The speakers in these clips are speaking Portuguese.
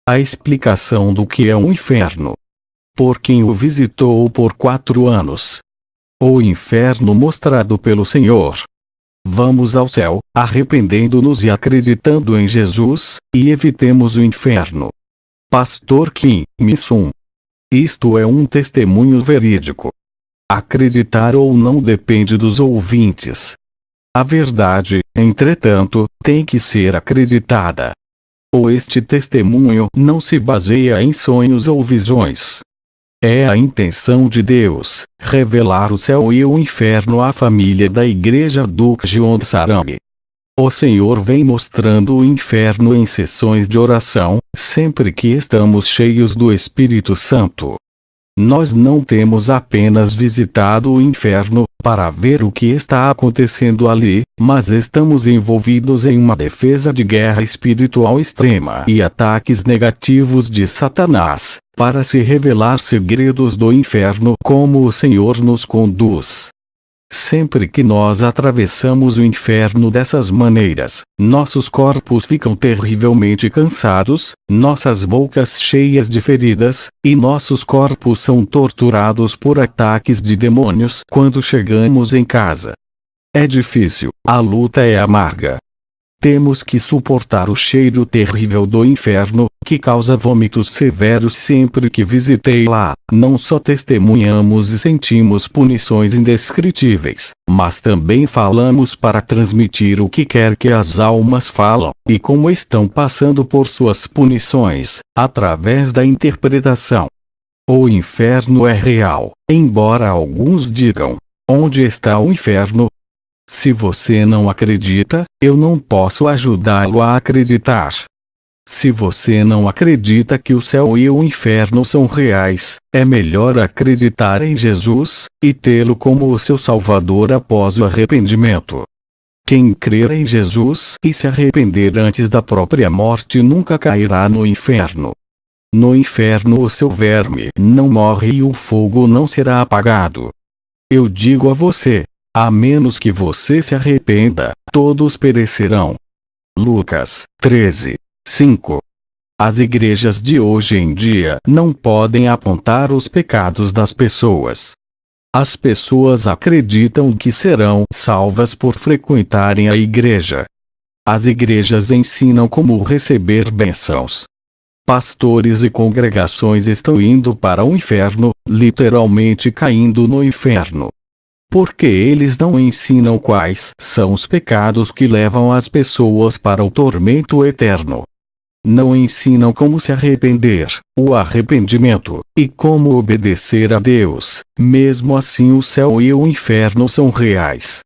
A explicação do que é um inferno. Por quem o visitou por 4 anos. O inferno mostrado pelo Senhor. Vamos ao céu, arrependendo-nos e acreditando em Jesus, e evitemos o inferno. Pastor Kim Mi-sun. Isto é um testemunho verídico. Acreditar ou não depende dos ouvintes. A verdade, entretanto, tem que ser acreditada. Ou este testemunho não se baseia em sonhos ou visões. É a intenção de Deus, revelar o céu e o inferno à família da Igreja do Gyeongsarang. O Senhor vem mostrando o inferno em sessões de oração, sempre que estamos cheios do Espírito Santo. Nós não temos apenas visitado o inferno, para ver o que está acontecendo ali, mas estamos envolvidos em uma defesa de guerra espiritual extrema e ataques negativos de Satanás, para se revelar segredos do inferno como o Senhor nos conduz. Sempre que nós atravessamos o inferno dessas maneiras, nossos corpos ficam terrivelmente cansados, nossas bocas cheias de feridas, e nossos corpos são torturados por ataques de demônios quando chegamos em casa. É difícil, a luta é amarga. Temos que suportar o cheiro terrível do inferno, que causa vômitos severos sempre que visitei lá. Não só testemunhamos e sentimos punições indescritíveis, mas também falamos para transmitir o que quer que as almas falam, e como estão passando por suas punições, através da interpretação. O inferno é real, embora alguns digam: onde está o inferno? Se você não acredita, eu não posso ajudá-lo a acreditar. Se você não acredita que o céu e o inferno são reais, é melhor acreditar em Jesus, e tê-lo como o seu Salvador após o arrependimento. Quem crer em Jesus e se arrepender antes da própria morte nunca cairá no inferno. No inferno o seu verme não morre e o fogo não será apagado. Eu digo a você, a menos que você se arrependa, todos perecerão. Lucas 13:5. As igrejas de hoje em dia não podem apontar os pecados das pessoas. As pessoas acreditam que serão salvas por frequentarem a igreja. As igrejas ensinam como receber bênçãos. Pastores e congregações estão indo para o inferno, literalmente caindo no inferno. Porque eles não ensinam quais são os pecados que levam as pessoas para o tormento eterno. Não ensinam como se arrepender, o arrependimento, e como obedecer a Deus. Mesmo assim o céu e o inferno são reais.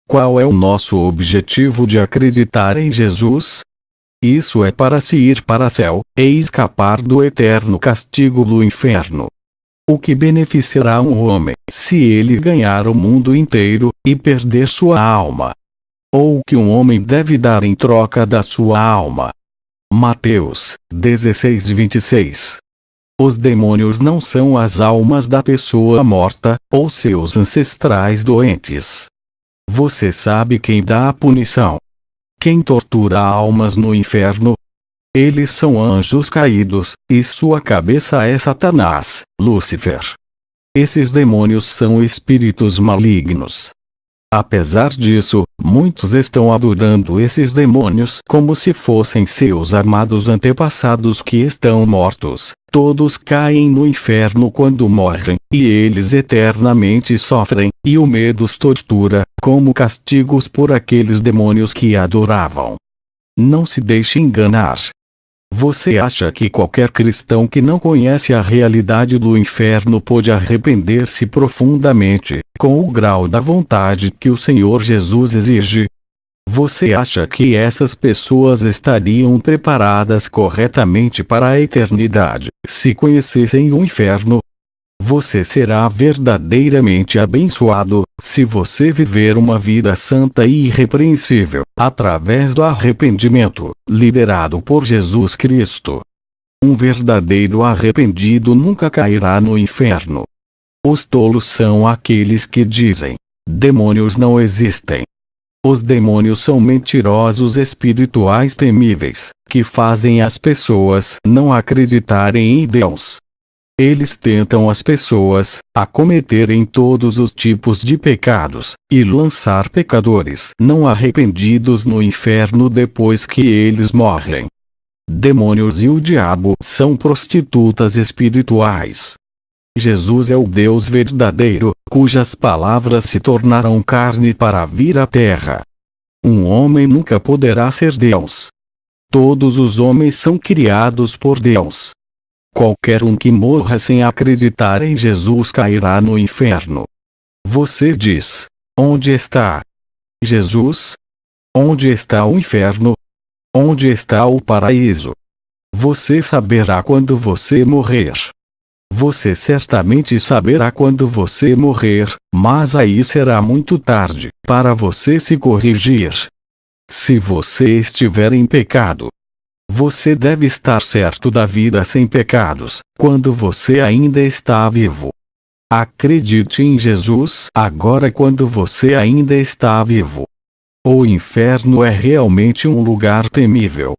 Qual é o nosso objetivo de acreditar em Jesus? Isso é para se ir para o céu, e escapar do eterno castigo do inferno. O que beneficiará um homem, se ele ganhar o mundo inteiro, e perder sua alma? Ou o que um homem deve dar em troca da sua alma? Mateus 16:26. Os demônios não são as almas da pessoa morta, ou seus ancestrais doentes. Você sabe quem dá a punição? Quem tortura almas no inferno? Eles são anjos caídos, e sua cabeça é Satanás, Lúcifer. Esses demônios são espíritos malignos. Apesar disso, muitos estão adorando esses demônios como se fossem seus amados antepassados que estão mortos. Todos caem no inferno quando morrem, e eles eternamente sofrem, e o medo os tortura, como castigos por aqueles demônios que adoravam. Não se deixe enganar. Você acha que qualquer cristão que não conhece a realidade do inferno pode arrepender-se profundamente, com o grau da vontade que o Senhor Jesus exige? Você acha que essas pessoas estariam preparadas corretamente para a eternidade, se conhecessem o inferno? Você será verdadeiramente abençoado, se você viver uma vida santa e irrepreensível, através do arrependimento, liderado por Jesus Cristo. Um verdadeiro arrependido nunca cairá no inferno. Os tolos são aqueles que dizem: demônios não existem. Os demônios são mentirosos espirituais temíveis, que fazem as pessoas não acreditarem em Deus. Eles tentam as pessoas a cometerem todos os tipos de pecados, e lançar pecadores não arrependidos no inferno depois que eles morrem. Demônios e o diabo são prostitutas espirituais. Jesus é o Deus verdadeiro, cujas palavras se tornaram carne para vir à terra. Um homem nunca poderá ser Deus. Todos os homens são criados por Deus. Qualquer um que morra sem acreditar em Jesus cairá no inferno. Você diz: onde está Jesus? Onde está o inferno? Onde está o paraíso? Você saberá quando você morrer. Você certamente saberá quando você morrer, mas aí será muito tarde para você se corrigir. Se você estiver em pecado, você deve estar certo da vida sem pecados, quando você ainda está vivo. Acredite em Jesus agora quando você ainda está vivo. O inferno é realmente um lugar temível.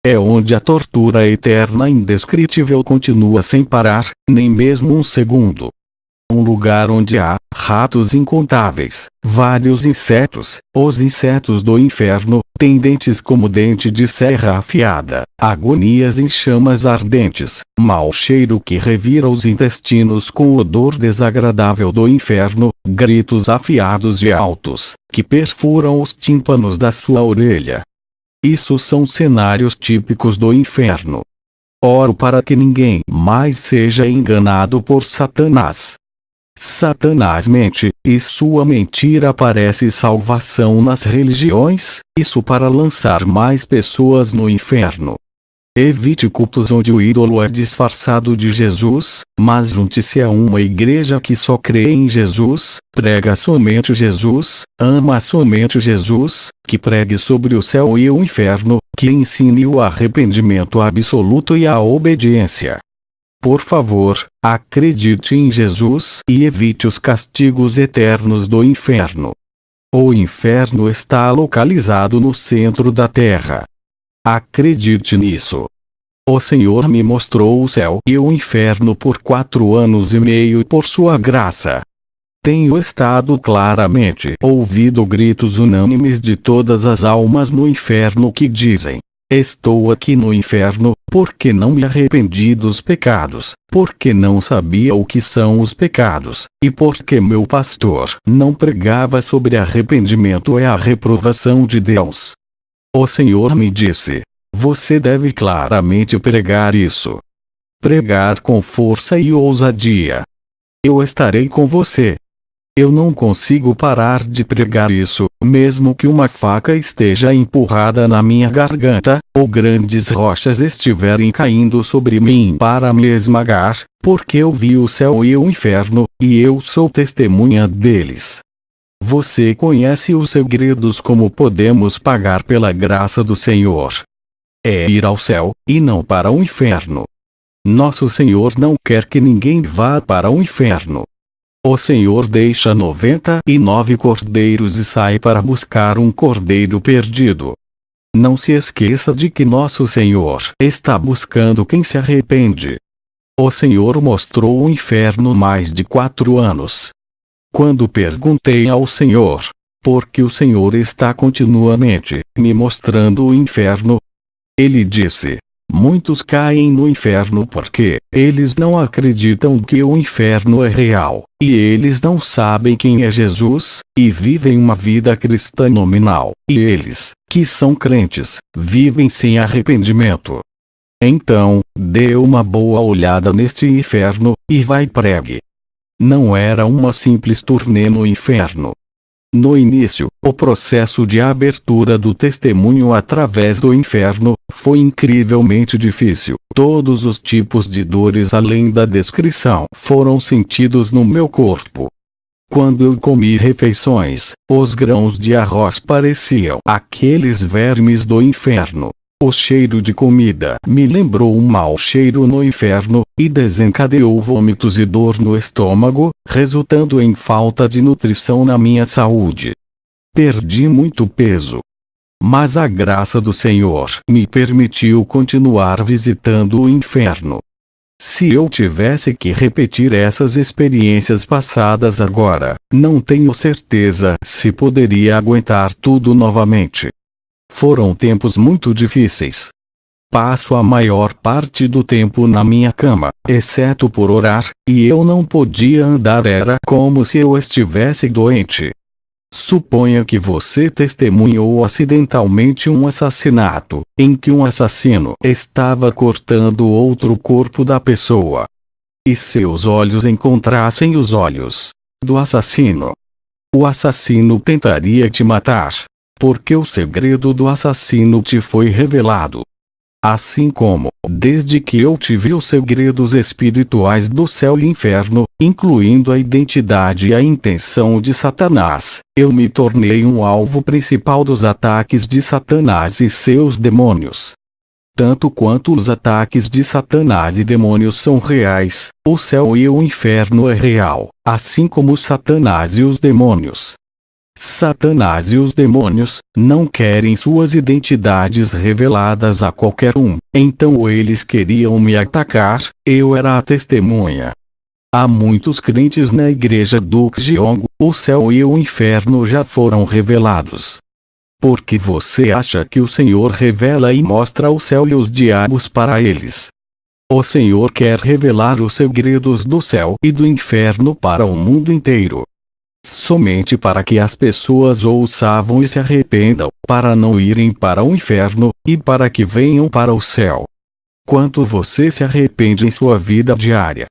É onde a tortura eterna indescritível continua sem parar, nem mesmo um segundo. Um lugar onde há ratos incontáveis, vários insetos. Os insetos do inferno têm dentes como dente de serra afiada, agonias em chamas ardentes, mau cheiro que revira os intestinos com o odor desagradável do inferno, gritos afiados e altos, que perfuram os tímpanos da sua orelha. Isso são cenários típicos do inferno. Oro para que ninguém mais seja enganado por Satanás. Satanás mente, e sua mentira parece salvação nas religiões, isso para lançar mais pessoas no inferno. Evite cultos onde o ídolo é disfarçado de Jesus, mas junte-se a uma igreja que só crê em Jesus, prega somente Jesus, ama somente Jesus, que pregue sobre o céu e o inferno, que ensine o arrependimento absoluto e a obediência. Por favor, acredite em Jesus e evite os castigos eternos do inferno. O inferno está localizado no centro da terra. Acredite nisso. O Senhor me mostrou o céu e o inferno por 4 anos e meio por sua graça. Tenho estado claramente ouvido gritos unânimes de todas as almas no inferno que dizem: estou aqui no inferno, porque não me arrependi dos pecados, porque não sabia o que são os pecados, e porque meu pastor não pregava sobre arrependimento e a reprovação de Deus. O Senhor me disse: você deve claramente pregar isso. Pregar com força e ousadia. Eu estarei com você. Eu não consigo parar de pregar isso, mesmo que uma faca esteja empurrada na minha garganta, ou grandes rochas estiverem caindo sobre mim para me esmagar, porque eu vi o céu e o inferno, e eu sou testemunha deles. Você conhece os segredos como podemos pagar pela graça do Senhor. É ir ao céu, e não para o inferno. Nosso Senhor não quer que ninguém vá para o inferno. O Senhor deixa 99 cordeiros e sai para buscar um cordeiro perdido. Não se esqueça de que nosso Senhor está buscando quem se arrepende. O Senhor mostrou o inferno mais de 4 anos. Quando perguntei ao Senhor, por que o Senhor está continuamente me mostrando o inferno? Ele disse: muitos caem no inferno porque eles não acreditam que o inferno é real, e eles não sabem quem é Jesus, e vivem uma vida cristã nominal, e eles, que são crentes, vivem sem arrependimento. Então, dê uma boa olhada neste inferno, e vai pregue. Não era uma simples turnê no inferno. No início, o processo de abertura do testemunho através do inferno foi incrivelmente difícil. Todos os tipos de dores além da descrição foram sentidos no meu corpo. Quando eu comi refeições, os grãos de arroz pareciam aqueles vermes do inferno. O cheiro de comida me lembrou um mau cheiro no inferno, e desencadeou vômitos e dor no estômago, resultando em falta de nutrição na minha saúde. Perdi muito peso. Mas a graça do Senhor me permitiu continuar visitando o inferno. Se eu tivesse que repetir essas experiências passadas agora, não tenho certeza se poderia aguentar tudo novamente. Foram tempos muito difíceis. Passo a maior parte do tempo na minha cama, exceto por orar, e eu não podia andar, era como se eu estivesse doente. Suponha que você testemunhou acidentalmente um assassinato, em que um assassino estava cortando outro corpo da pessoa. E seus olhos encontrassem os olhos do assassino. O assassino tentaria te matar, porque o segredo do assassino te foi revelado. Assim como, desde que eu tive os segredos espirituais do céu e inferno, incluindo a identidade e a intenção de Satanás, eu me tornei um alvo principal dos ataques de Satanás e seus demônios. Tanto quanto os ataques de Satanás e demônios são reais, o céu e o inferno é real, assim como Satanás e os demônios. Satanás e os demônios não querem suas identidades reveladas a qualquer um, então eles queriam me atacar, eu era a testemunha. Há muitos crentes na igreja do Gyeong, o céu e o inferno já foram revelados. Porque você acha que o Senhor revela e mostra o céu e os diabos para eles? O Senhor quer revelar os segredos do céu e do inferno para o mundo inteiro. Somente para que as pessoas ouçam e se arrependam, para não irem para o inferno, e para que venham para o céu. Quanto você se arrepende em sua vida diária?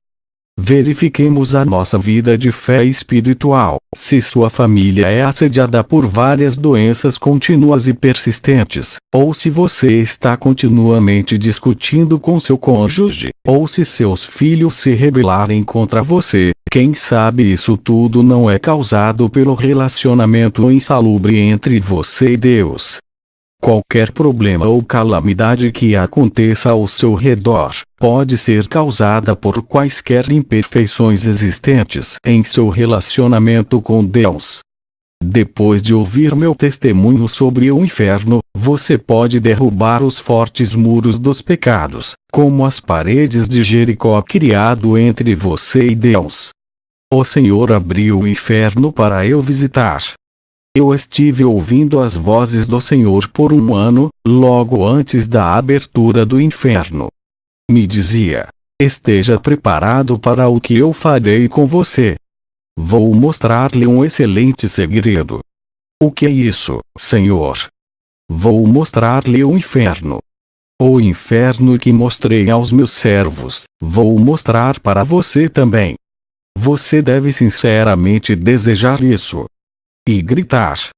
Verifiquemos a nossa vida de fé espiritual. Se sua família é assediada por várias doenças contínuas e persistentes, ou se você está continuamente discutindo com seu cônjuge, ou se seus filhos se rebelarem contra você, quem sabe isso tudo não é causado pelo relacionamento insalubre entre você e Deus. Qualquer problema ou calamidade que aconteça ao seu redor, pode ser causada por quaisquer imperfeições existentes em seu relacionamento com Deus. Depois de ouvir meu testemunho sobre o inferno, você pode derrubar os fortes muros dos pecados, como as paredes de Jericó criado entre você e Deus. O Senhor abriu o inferno para eu visitar. Eu estive ouvindo as vozes do Senhor por um ano, logo antes da abertura do inferno. Me dizia: esteja preparado para o que eu farei com você. Vou mostrar-lhe um excelente segredo. O que é isso, Senhor? Vou mostrar-lhe o inferno. O inferno que mostrei aos meus servos, vou mostrar para você também. Você deve sinceramente desejar isso. E gritar: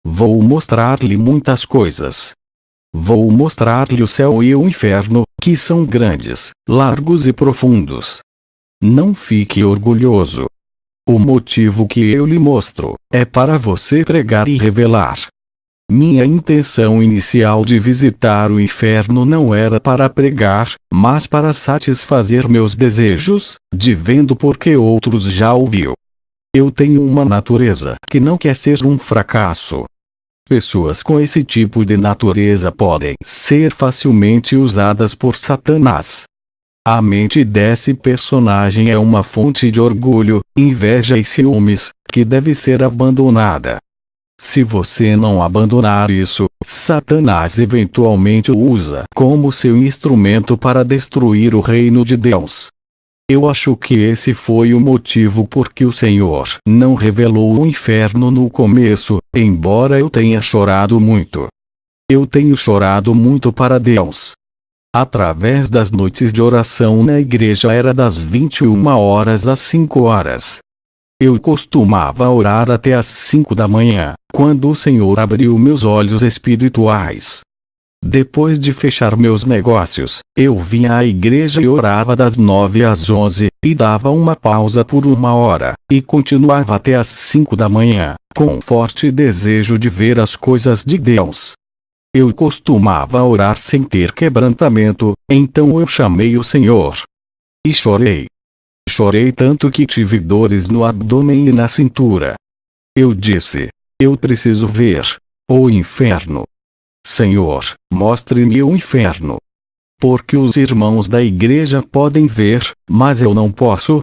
vou mostrar-lhe muitas coisas. Vou mostrar-lhe o céu e o inferno, que são grandes, largos e profundos. Não fique orgulhoso. O motivo que eu lhe mostro é para você pregar e revelar. Minha intenção inicial de visitar o inferno não era para pregar, mas para satisfazer meus desejos, vendo porque outros já ouviu. Eu tenho uma natureza que não quer ser um fracasso. Pessoas com esse tipo de natureza podem ser facilmente usadas por Satanás. A mente desse personagem é uma fonte de orgulho, inveja e ciúmes, que deve ser abandonada. Se você não abandonar isso, Satanás eventualmente o usa como seu instrumento para destruir o reino de Deus. Eu acho que esse foi o motivo por que o Senhor não revelou o inferno no começo, embora eu tenha chorado muito. Eu tenho chorado muito para Deus. Através das noites de oração na igreja era das 21 horas às 5 horas. Eu costumava orar até às 5 da manhã, quando o Senhor abriu meus olhos espirituais. Depois de fechar meus negócios, eu vinha à igreja e orava das 9 às 11, e dava uma pausa por 1 hora, e continuava até às 5 da manhã, com um forte desejo de ver as coisas de Deus. Eu costumava orar sem ter quebrantamento, então eu chamei o Senhor. E chorei. Chorei tanto que tive dores no abdômen e na cintura. Eu disse: eu preciso ver o inferno. Senhor, mostre-me o inferno. Porque os irmãos da igreja podem ver, mas eu não posso?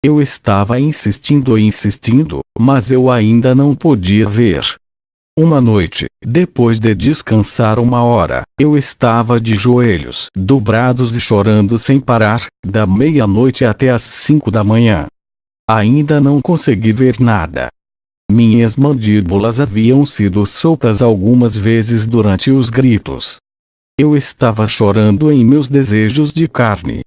Eu estava insistindo e insistindo, mas eu ainda não podia ver. Uma noite, depois de descansar 1 hora, eu estava de joelhos dobrados e chorando sem parar, da meia-noite até as 5 da manhã. Ainda não consegui ver nada. Minhas mandíbulas haviam sido soltas algumas vezes durante os gritos. Eu estava chorando em meus desejos de carne.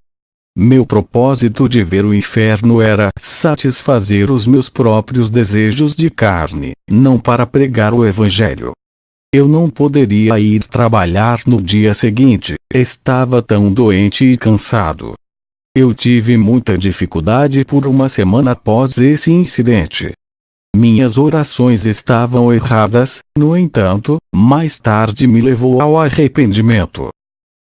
Meu propósito de ver o inferno era satisfazer os meus próprios desejos de carne, não para pregar o evangelho. Eu não poderia ir trabalhar no dia seguinte, estava tão doente e cansado. Eu tive muita dificuldade por 1 semana após esse incidente. Minhas orações estavam erradas, no entanto, mais tarde me levou ao arrependimento.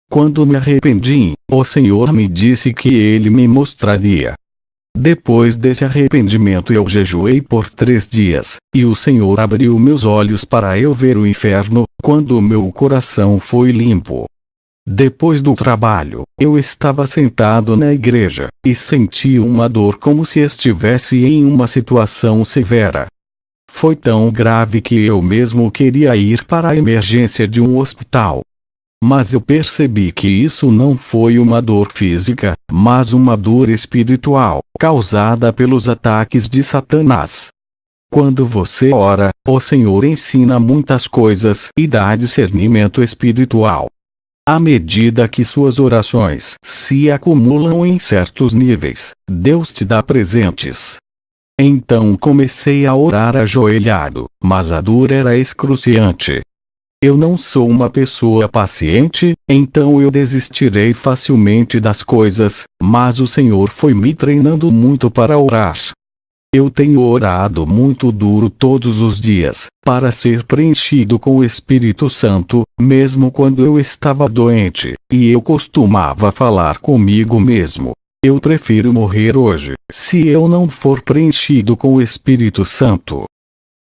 Quando me arrependi, o Senhor me disse que Ele me mostraria. Depois desse arrependimento eu jejuei por 3 dias, e o Senhor abriu meus olhos para eu ver o inferno, quando meu coração foi limpo. Depois do trabalho, eu estava sentado na igreja, e senti uma dor como se estivesse em uma situação severa. Foi tão grave que eu mesmo queria ir para a emergência de um hospital. Mas eu percebi que isso não foi uma dor física, mas uma dor espiritual, causada pelos ataques de Satanás. Quando você ora, o Senhor ensina muitas coisas e dá discernimento espiritual. À medida que suas orações se acumulam em certos níveis, Deus te dá presentes. Então comecei a orar ajoelhado, mas a dor era excruciante. Eu não sou uma pessoa paciente, então eu desistirei facilmente das coisas, mas o Senhor foi me treinando muito para orar. Eu tenho orado muito duro todos os dias, para ser preenchido com o Espírito Santo, mesmo quando eu estava doente, e eu costumava falar comigo mesmo: eu prefiro morrer hoje, se eu não for preenchido com o Espírito Santo.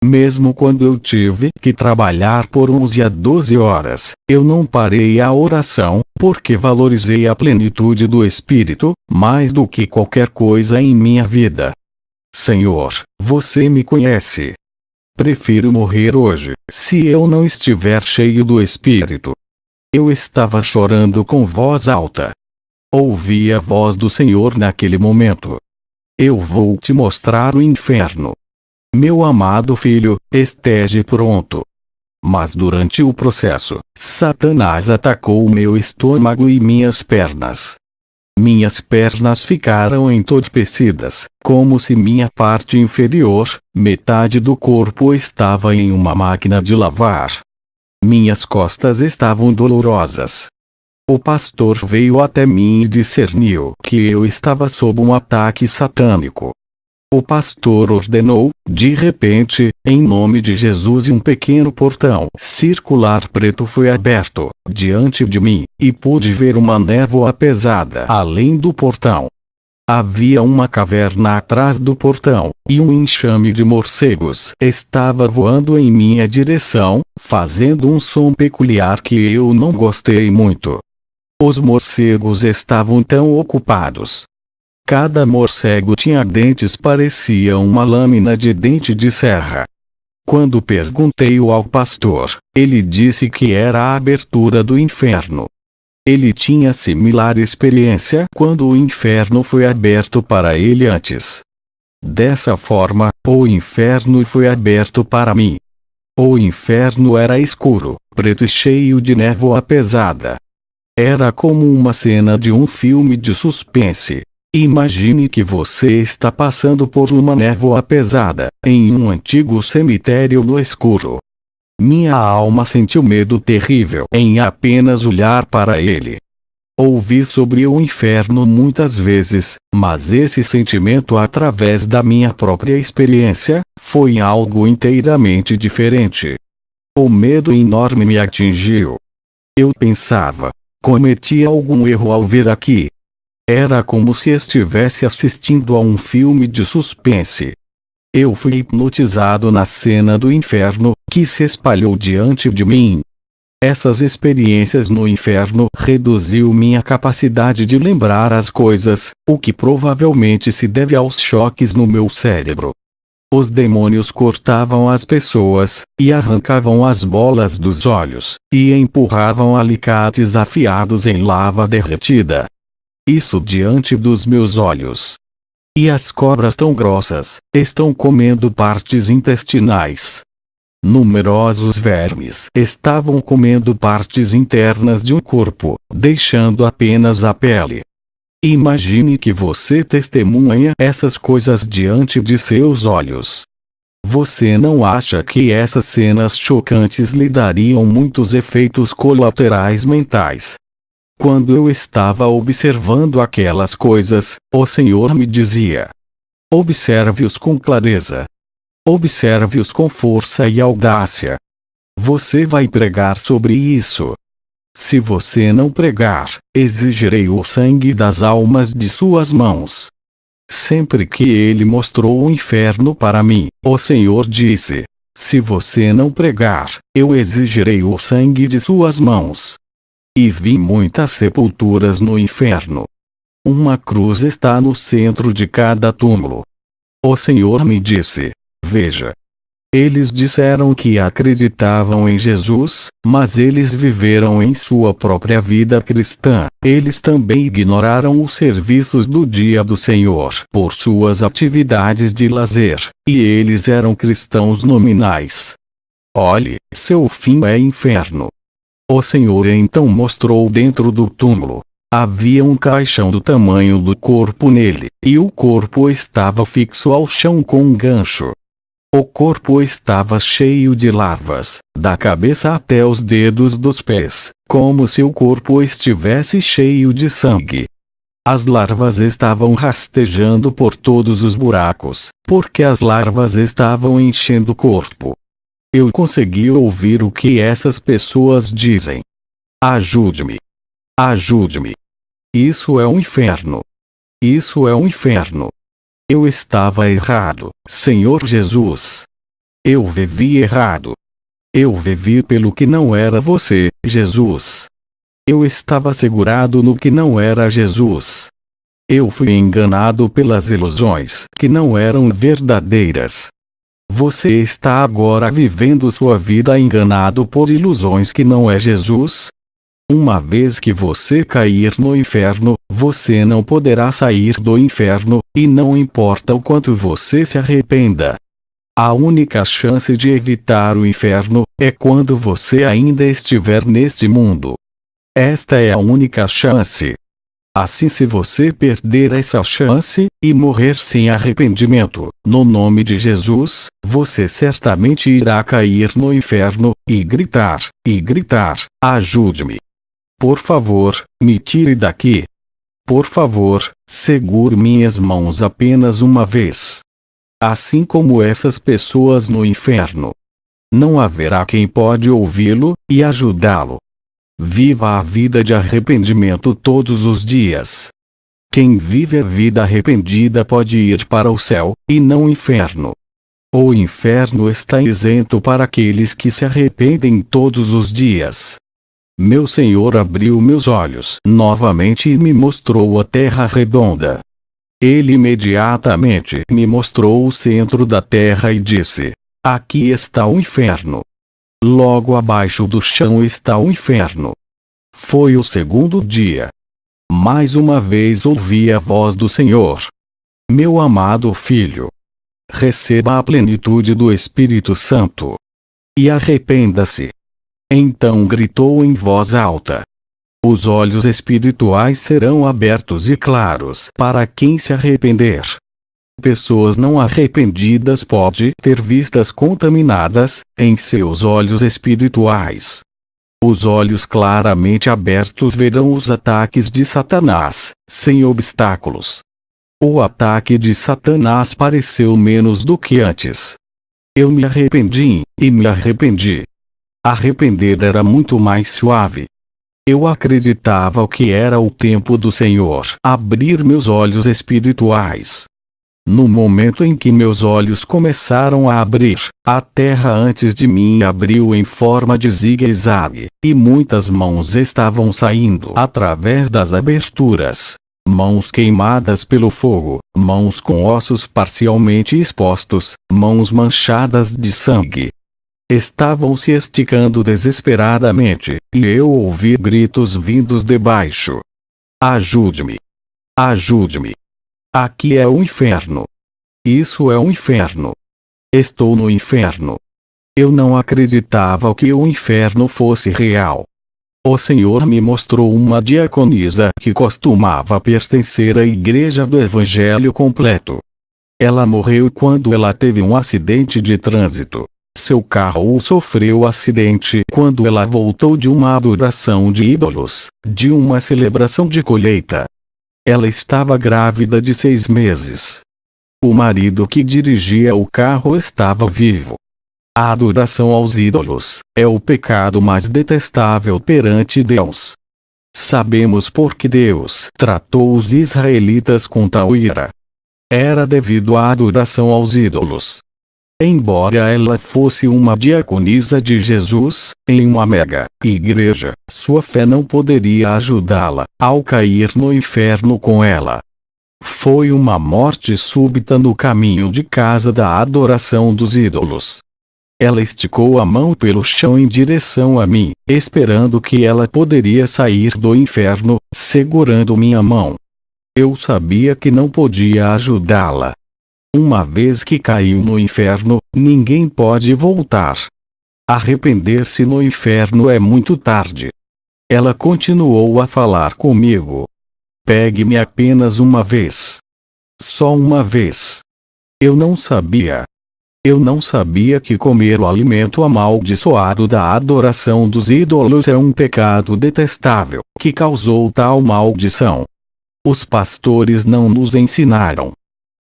Mesmo quando eu tive que trabalhar por 11 a 12 horas, eu não parei a oração, porque valorizei a plenitude do Espírito, mais do que qualquer coisa em minha vida. Senhor, você me conhece. Prefiro morrer hoje, se eu não estiver cheio do Espírito. Eu estava chorando com voz alta. Ouvi a voz do Senhor naquele momento. Eu vou te mostrar o inferno. Meu amado filho, esteja pronto. Mas durante o processo, Satanás atacou meu estômago e minhas pernas. Minhas pernas ficaram entorpecidas, como se minha parte inferior, metade do corpo, estava em uma máquina de lavar. Minhas costas estavam dolorosas. O pastor veio até mim e discerniu que eu estava sob um ataque satânico. O pastor ordenou, de repente, em nome de Jesus, e um pequeno portão circular preto foi aberto, diante de mim, e pude ver uma névoa pesada além do portão. Havia uma caverna atrás do portão, e um enxame de morcegos estava voando em minha direção, fazendo um som peculiar que eu não gostei muito. Os morcegos estavam tão ocupados. Cada morcego tinha dentes, parecia uma lâmina de dente de serra. Quando perguntei ao pastor, ele disse que era a abertura do inferno. Ele tinha similar experiência quando o inferno foi aberto para ele antes. Dessa forma, o inferno foi aberto para mim. O inferno era escuro, preto e cheio de névoa pesada. Era como uma cena de um filme de suspense. Imagine que você está passando por uma névoa pesada, em um antigo cemitério no escuro. Minha alma sentiu medo terrível em apenas olhar para ele. Ouvi sobre o inferno muitas vezes, mas esse sentimento, através da minha própria experiência, foi algo inteiramente diferente. O medo enorme me atingiu. Eu pensava: cometi algum erro ao vir aqui? Era como se estivesse assistindo a um filme de suspense. Eu fui hipnotizado na cena do inferno, que se espalhou diante de mim. Essas experiências no inferno reduziu minha capacidade de lembrar as coisas, o que provavelmente se deve aos choques no meu cérebro. Os demônios cortavam as pessoas, e arrancavam as bolas dos olhos, e empurravam alicates afiados em lava derretida. Isso diante dos meus olhos. E as cobras tão grossas, estão comendo partes intestinais. Numerosos vermes estavam comendo partes internas de um corpo, deixando apenas a pele. Imagine que você testemunha essas coisas diante de seus olhos. Você não acha que essas cenas chocantes lhe dariam muitos efeitos colaterais mentais? Quando eu estava observando aquelas coisas, o Senhor me dizia: observe-os com clareza. Observe-os com força e audácia. Você vai pregar sobre isso. Se você não pregar, exigirei o sangue das almas de suas mãos. Sempre que ele mostrou o inferno para mim, o Senhor disse: se você não pregar, eu exigirei o sangue de suas mãos. E vi muitas sepulturas no inferno. Uma cruz está no centro de cada túmulo. O Senhor me disse: veja. Eles disseram que acreditavam em Jesus, mas eles viveram em sua própria vida cristã. Eles também ignoraram os serviços do dia do Senhor por suas atividades de lazer, e eles eram cristãos nominais. Olhe, seu fim é inferno. O Senhor então mostrou dentro do túmulo. Havia um caixão do tamanho do corpo nele, e o corpo estava fixo ao chão com um gancho. O corpo estava cheio de larvas, da cabeça até os dedos dos pés, como se o corpo estivesse cheio de sangue. As larvas estavam rastejando por todos os buracos, porque as larvas estavam enchendo o corpo. Eu consegui ouvir o que essas pessoas dizem. Ajude-me. Ajude-me. Isso é um inferno. Isso é um inferno. Eu estava errado, Senhor Jesus. Eu vivi errado. Eu vivi pelo que não era você, Jesus. Eu estava segurado no que não era Jesus. Eu fui enganado pelas ilusões que não eram verdadeiras. Você está agora vivendo sua vida enganado por ilusões que não é Jesus? Uma vez que você cair no inferno, você não poderá sair do inferno, e não importa o quanto você se arrependa. A única chance de evitar o inferno é quando você ainda estiver neste mundo. Esta é a única chance. Assim, se você perder essa chance, e morrer sem arrependimento, no nome de Jesus, você certamente irá cair no inferno, e gritar, ajude-me. Por favor, me tire daqui. Por favor, segure minhas mãos apenas uma vez. Assim como essas pessoas no inferno. Não haverá quem pode ouvi-lo, e ajudá-lo. Viva a vida de arrependimento todos os dias. Quem vive a vida arrependida pode ir para o céu, e não o inferno. O inferno está isento para aqueles que se arrependem todos os dias. Meu Senhor abriu meus olhos novamente e me mostrou a terra redonda. Ele imediatamente me mostrou o centro da terra e disse: aqui está o inferno. Logo abaixo do chão está o inferno. Foi o segundo dia. Mais uma vez ouvi a voz do Senhor. Meu amado filho, receba a plenitude do Espírito Santo. E arrependa-se. Então gritou em voz alta. Os olhos espirituais serão abertos e claros para quem se arrepender. Pessoas não arrependidas podem ter vistas contaminadas em seus olhos espirituais. Os olhos claramente abertos verão os ataques de Satanás, sem obstáculos. O ataque de Satanás pareceu menos do que antes. Eu me arrependi, e me arrependi. Arrepender era muito mais suave. Eu acreditava que era o tempo do Senhor abrir meus olhos espirituais. No momento em que meus olhos começaram a abrir, a terra antes de mim abriu em forma de zigue-zague, e muitas mãos estavam saindo através das aberturas. Mãos queimadas pelo fogo, mãos com ossos parcialmente expostos, mãos manchadas de sangue. Estavam se esticando desesperadamente, e eu ouvi gritos vindos de baixo. Ajude-me! Ajude-me! Aqui é o inferno! Isso é o inferno! Estou no inferno! Eu não acreditava que o inferno fosse real. O Senhor me mostrou uma diaconisa que costumava pertencer à Igreja do Evangelho Completo. Ela morreu quando ela teve um acidente de trânsito. Seu carro sofreu acidente quando ela voltou de uma adoração de ídolos, de uma celebração de colheita. Ela estava grávida de 6 meses. O marido que dirigia o carro estava vivo. A adoração aos ídolos é o pecado mais detestável perante Deus. Sabemos por que Deus tratou os israelitas com tal ira. Era devido à adoração aos ídolos. Embora ela fosse uma diaconisa de Jesus, em uma mega igreja, sua fé não poderia ajudá-la ao cair no inferno com ela. Foi uma morte súbita no caminho de casa da adoração dos ídolos. Ela esticou a mão pelo chão em direção a mim, esperando que ela poderia sair do inferno, segurando minha mão. Eu sabia que não podia ajudá-la. Uma vez que caiu no inferno, ninguém pode voltar. Arrepender-se no inferno é muito tarde. Ela continuou a falar comigo. Pegue-me apenas uma vez. Só uma vez. Eu não sabia. Eu não sabia que comer o alimento amaldiçoado da adoração dos ídolos é um pecado detestável, que causou tal maldição. Os pastores não nos ensinaram.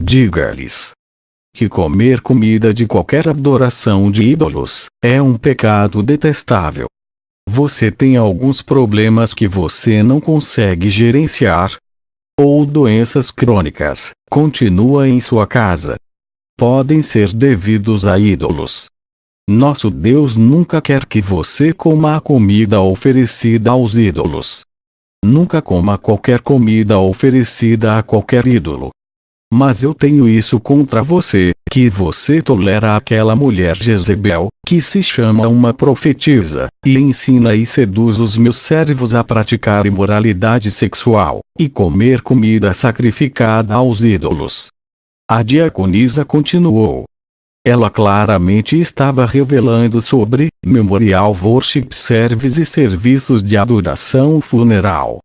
Diga-lhes que comer comida de qualquer adoração de ídolos é um pecado detestável. Você tem alguns problemas que você não consegue gerenciar? Ou doenças crônicas, continua em sua casa. Podem ser devidos a ídolos. Nosso Deus nunca quer que você coma a comida oferecida aos ídolos. Nunca coma qualquer comida oferecida a qualquer ídolo. Mas eu tenho isso contra você, que você tolera aquela mulher Jezebel, que se chama uma profetisa, e ensina e seduz os meus servos a praticar imoralidade sexual, e comer comida sacrificada aos ídolos. A diaconisa continuou. Ela claramente estava revelando sobre Memorial Worship Service e serviços de adoração funeral.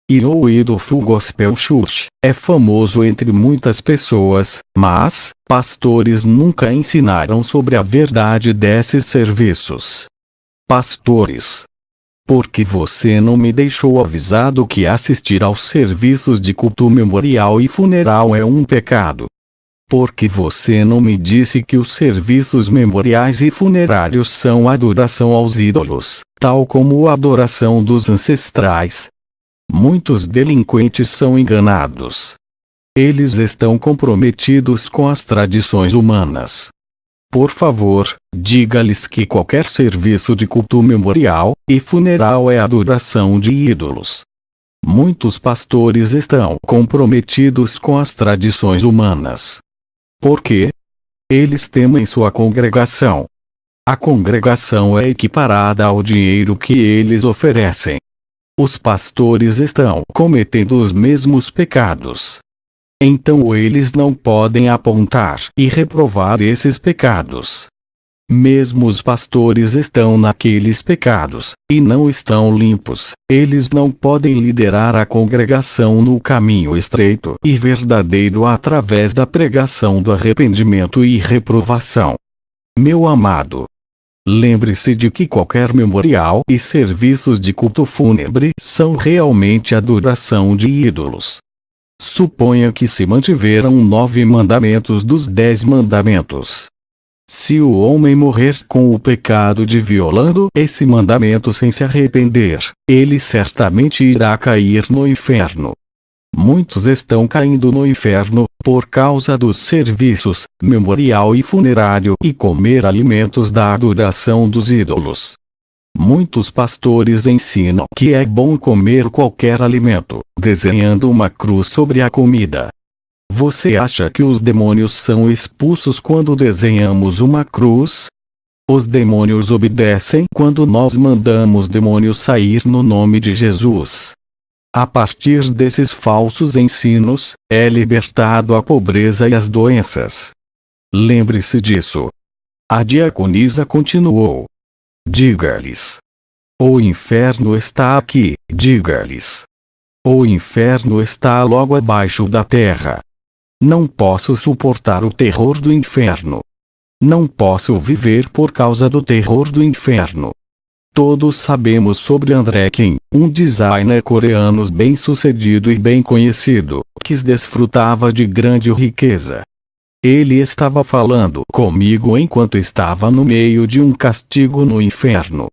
E o Idolful Gospel Church é famoso entre muitas pessoas, mas pastores nunca ensinaram sobre a verdade desses serviços. Pastores, por que você não me deixou avisado que assistir aos serviços de culto memorial e funeral é um pecado? Por que você não me disse que os serviços memoriais e funerários são adoração aos ídolos, tal como a adoração dos ancestrais? Muitos delinquentes são enganados. Eles estão comprometidos com as tradições humanas. Por favor, diga-lhes que qualquer serviço de culto memorial e funeral é adoração de ídolos. Muitos pastores estão comprometidos com as tradições humanas. Por quê? Eles temem sua congregação. A congregação é equiparada ao dinheiro que eles oferecem. Os pastores estão cometendo os mesmos pecados. Então eles não podem apontar e reprovar esses pecados. Mesmo os pastores estão naqueles pecados, e não estão limpos. Eles não podem liderar a congregação no caminho estreito e verdadeiro através da pregação do arrependimento e reprovação. Meu amado, lembre-se de que qualquer memorial e serviços de culto fúnebre são realmente adoração de ídolos. Suponha que se mantiveram 9 mandamentos dos 10 mandamentos. Se o homem morrer com o pecado de violando esse mandamento sem se arrepender, ele certamente irá cair no inferno. Muitos estão caindo no inferno, por causa dos serviços, memorial e funerário e comer alimentos da adoração dos ídolos. Muitos pastores ensinam que é bom comer qualquer alimento, desenhando uma cruz sobre a comida. Você acha que os demônios são expulsos quando desenhamos uma cruz? Os demônios obedecem quando nós mandamos demônios sair no nome de Jesus. A partir desses falsos ensinos, é libertado a pobreza e as doenças. Lembre-se disso. A diaconisa continuou. Diga-lhes. O inferno está aqui, diga-lhes. O inferno está logo abaixo da terra. Não posso suportar o terror do inferno. Não posso viver por causa do terror do inferno. Todos sabemos sobre André Kim, um designer coreano bem-sucedido e bem conhecido, que desfrutava de grande riqueza. Ele estava falando comigo enquanto estava no meio de um castigo no inferno.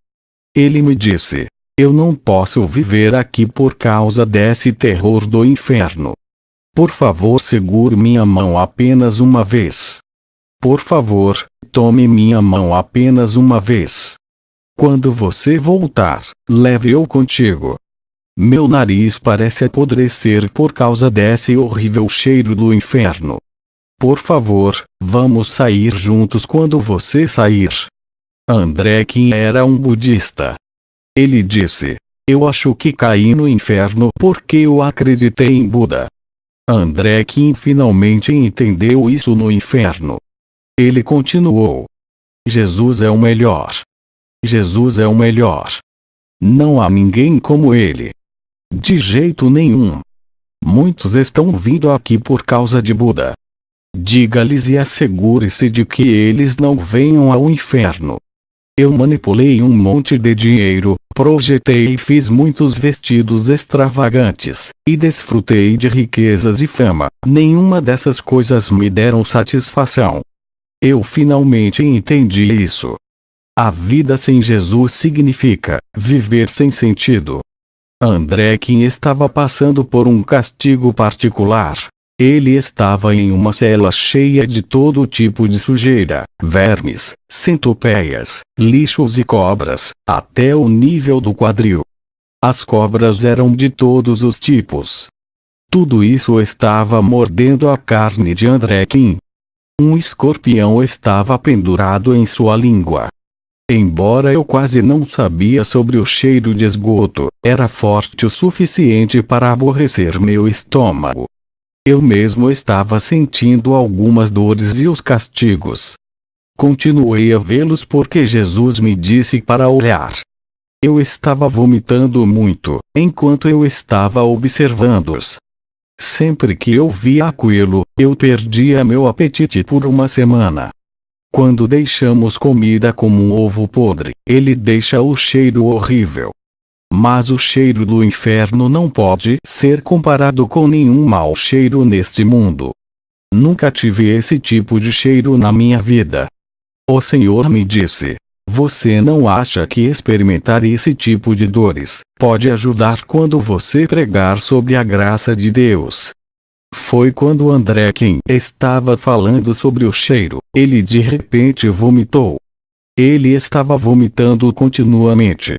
Ele me disse: eu não posso viver aqui por causa desse terror do inferno. Por favor, segure minha mão apenas uma vez. Por favor, tome minha mão apenas uma vez. Quando você voltar, leve-o contigo. Meu nariz parece apodrecer por causa desse horrível cheiro do inferno. Por favor, vamos sair juntos quando você sair. André Kim era um budista. Ele disse: eu acho que caí no inferno porque eu acreditei em Buda. André Kim finalmente entendeu isso no inferno. Ele continuou: Jesus é o melhor. Jesus é o melhor. Não há ninguém como ele. De jeito nenhum. Muitos estão vindo aqui por causa de Buda. Diga-lhes e assegure-se de que eles não venham ao inferno. Eu manipulei um monte de dinheiro, projetei e fiz muitos vestidos extravagantes, e desfrutei de riquezas e fama. Nenhuma dessas coisas me deram satisfação. Eu finalmente entendi isso. A vida sem Jesus significa viver sem sentido. André Kim estava passando por um castigo particular. Ele estava em uma cela cheia de todo tipo de sujeira, vermes, centopeias, lixos e cobras, até o nível do quadril. As cobras eram de todos os tipos. Tudo isso estava mordendo a carne de André Kim. Um escorpião estava pendurado em sua língua. Embora eu quase não sabia sobre o cheiro de esgoto, era forte o suficiente para aborrecer meu estômago. Eu mesmo estava sentindo algumas dores e os castigos. Continuei a vê-los porque Jesus me disse para olhar. Eu estava vomitando muito, enquanto eu estava observando-os. Sempre que eu via aquilo, eu perdia meu apetite por uma semana. Quando deixamos comida como um ovo podre, ele deixa o cheiro horrível. Mas o cheiro do inferno não pode ser comparado com nenhum mau cheiro neste mundo. Nunca tive esse tipo de cheiro na minha vida. O Senhor me disse: você não acha que experimentar esse tipo de dores pode ajudar quando você pregar sobre a graça de Deus? Foi quando André Kim estava falando sobre o cheiro, ele de repente vomitou. Ele estava vomitando continuamente.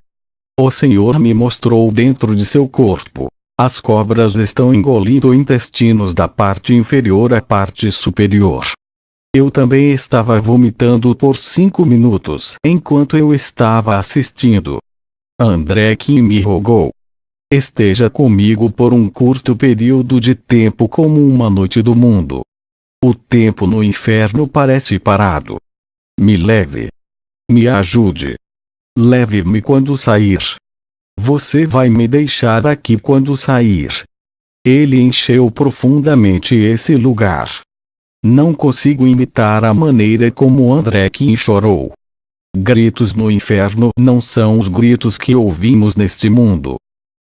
O Senhor me mostrou dentro de seu corpo. As cobras estão engolindo intestinos da parte inferior à parte superior. Eu também estava vomitando por 5 minutos enquanto eu estava assistindo. André Kim me rogou: esteja comigo por um curto período de tempo como uma noite do mundo. O tempo no inferno parece parado. Me leve. Me ajude. Leve-me quando sair. Você vai me deixar aqui quando sair. Ele encheu profundamente esse lugar. Não consigo imitar a maneira como André Kim chorou. Gritos no inferno não são os gritos que ouvimos neste mundo.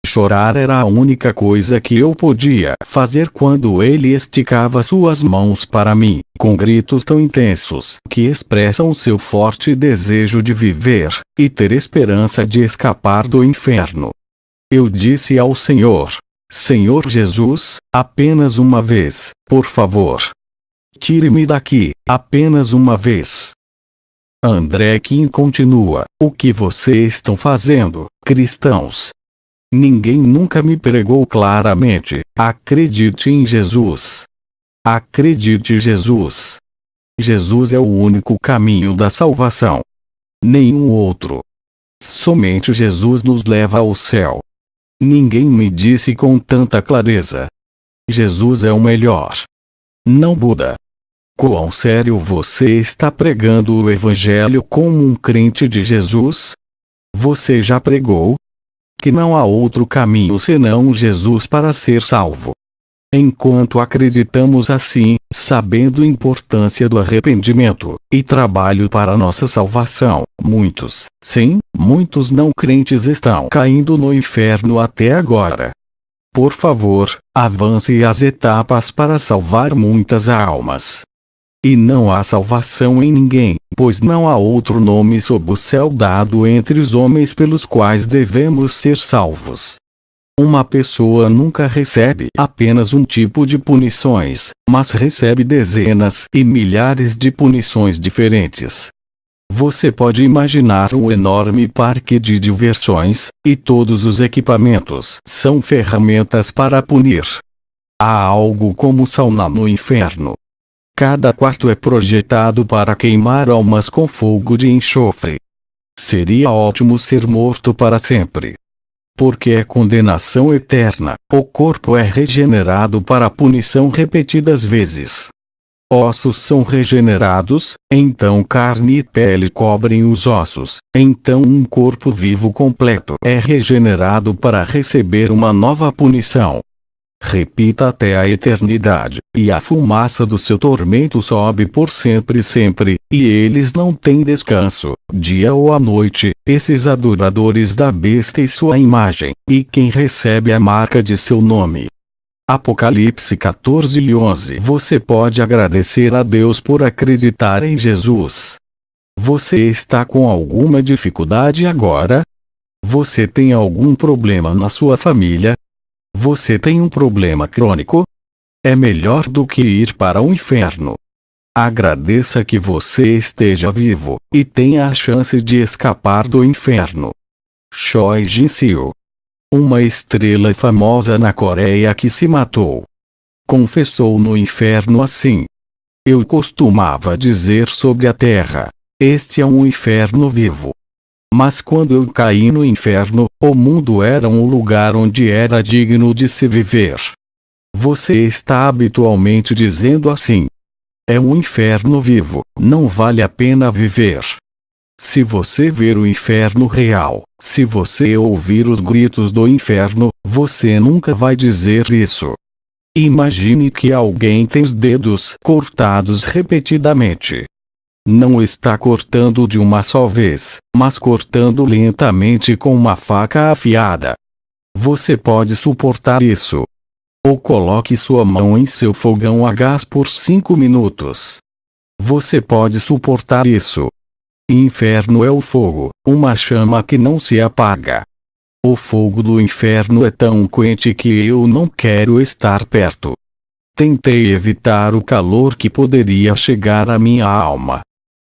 Chorar era a única coisa que eu podia fazer quando ele esticava suas mãos para mim, com gritos tão intensos que expressam seu forte desejo de viver e ter esperança de escapar do inferno. Eu disse ao Senhor: Senhor Jesus, apenas uma vez, por favor. Tire-me daqui, apenas uma vez. André Kim continua: o que vocês estão fazendo, cristãos? Ninguém nunca me pregou claramente: acredite em Jesus. Acredite em Jesus. Jesus é o único caminho da salvação. Nenhum outro. Somente Jesus nos leva ao céu. Ninguém me disse com tanta clareza: Jesus é o melhor. Não Buda. Quão sério você está pregando o Evangelho como um crente de Jesus? Você já pregou que não há outro caminho senão Jesus para ser salvo. Enquanto acreditamos assim, sabendo a importância do arrependimento e trabalho para nossa salvação, muitos, sim, muitos não crentes estão caindo no inferno até agora. Por favor, avance as etapas para salvar muitas almas. E não há salvação em ninguém, pois não há outro nome sob o céu dado entre os homens pelos quais devemos ser salvos. Uma pessoa nunca recebe apenas um tipo de punições, mas recebe dezenas e milhares de punições diferentes. Você pode imaginar um enorme parque de diversões, e todos os equipamentos são ferramentas para punir. Há algo como sauna no inferno. Cada quarto é projetado para queimar almas com fogo de enxofre. Seria ótimo ser morto para sempre. Porque é condenação eterna, o corpo é regenerado para punição repetidas vezes. Ossos são regenerados, então carne e pele cobrem os ossos, então um corpo vivo completo é regenerado para receber uma nova punição. Repita até a eternidade, e a fumaça do seu tormento sobe por sempre e sempre, e eles não têm descanso, dia ou à noite, esses adoradores da besta e sua imagem, e quem recebe a marca de seu nome. Apocalipse 14:11. Você pode agradecer a Deus por acreditar em Jesus. Você está com alguma dificuldade agora? Você tem algum problema na sua família? Você tem um problema crônico? É melhor do que ir para o inferno. Agradeça que você esteja vivo, e tenha a chance de escapar do inferno. Choi Jin-seo, uma estrela famosa na Coreia que se matou, confessou no inferno assim: eu costumava dizer sobre a Terra: este é um inferno vivo. Mas quando eu caí no inferno, o mundo era um lugar onde era digno de se viver. Você está habitualmente dizendo assim: é um inferno vivo, não vale a pena viver. Se você ver o inferno real, se você ouvir os gritos do inferno, você nunca vai dizer isso. Imagine que alguém tem os dedos cortados repetidamente. Não está cortando de uma só vez, mas cortando lentamente com uma faca afiada. Você pode suportar isso? Ou coloque sua mão em seu fogão a gás por 5 minutos. Você pode suportar isso? Inferno é o fogo, uma chama que não se apaga. O fogo do inferno é tão quente que eu não quero estar perto. Tentei evitar o calor que poderia chegar à minha alma.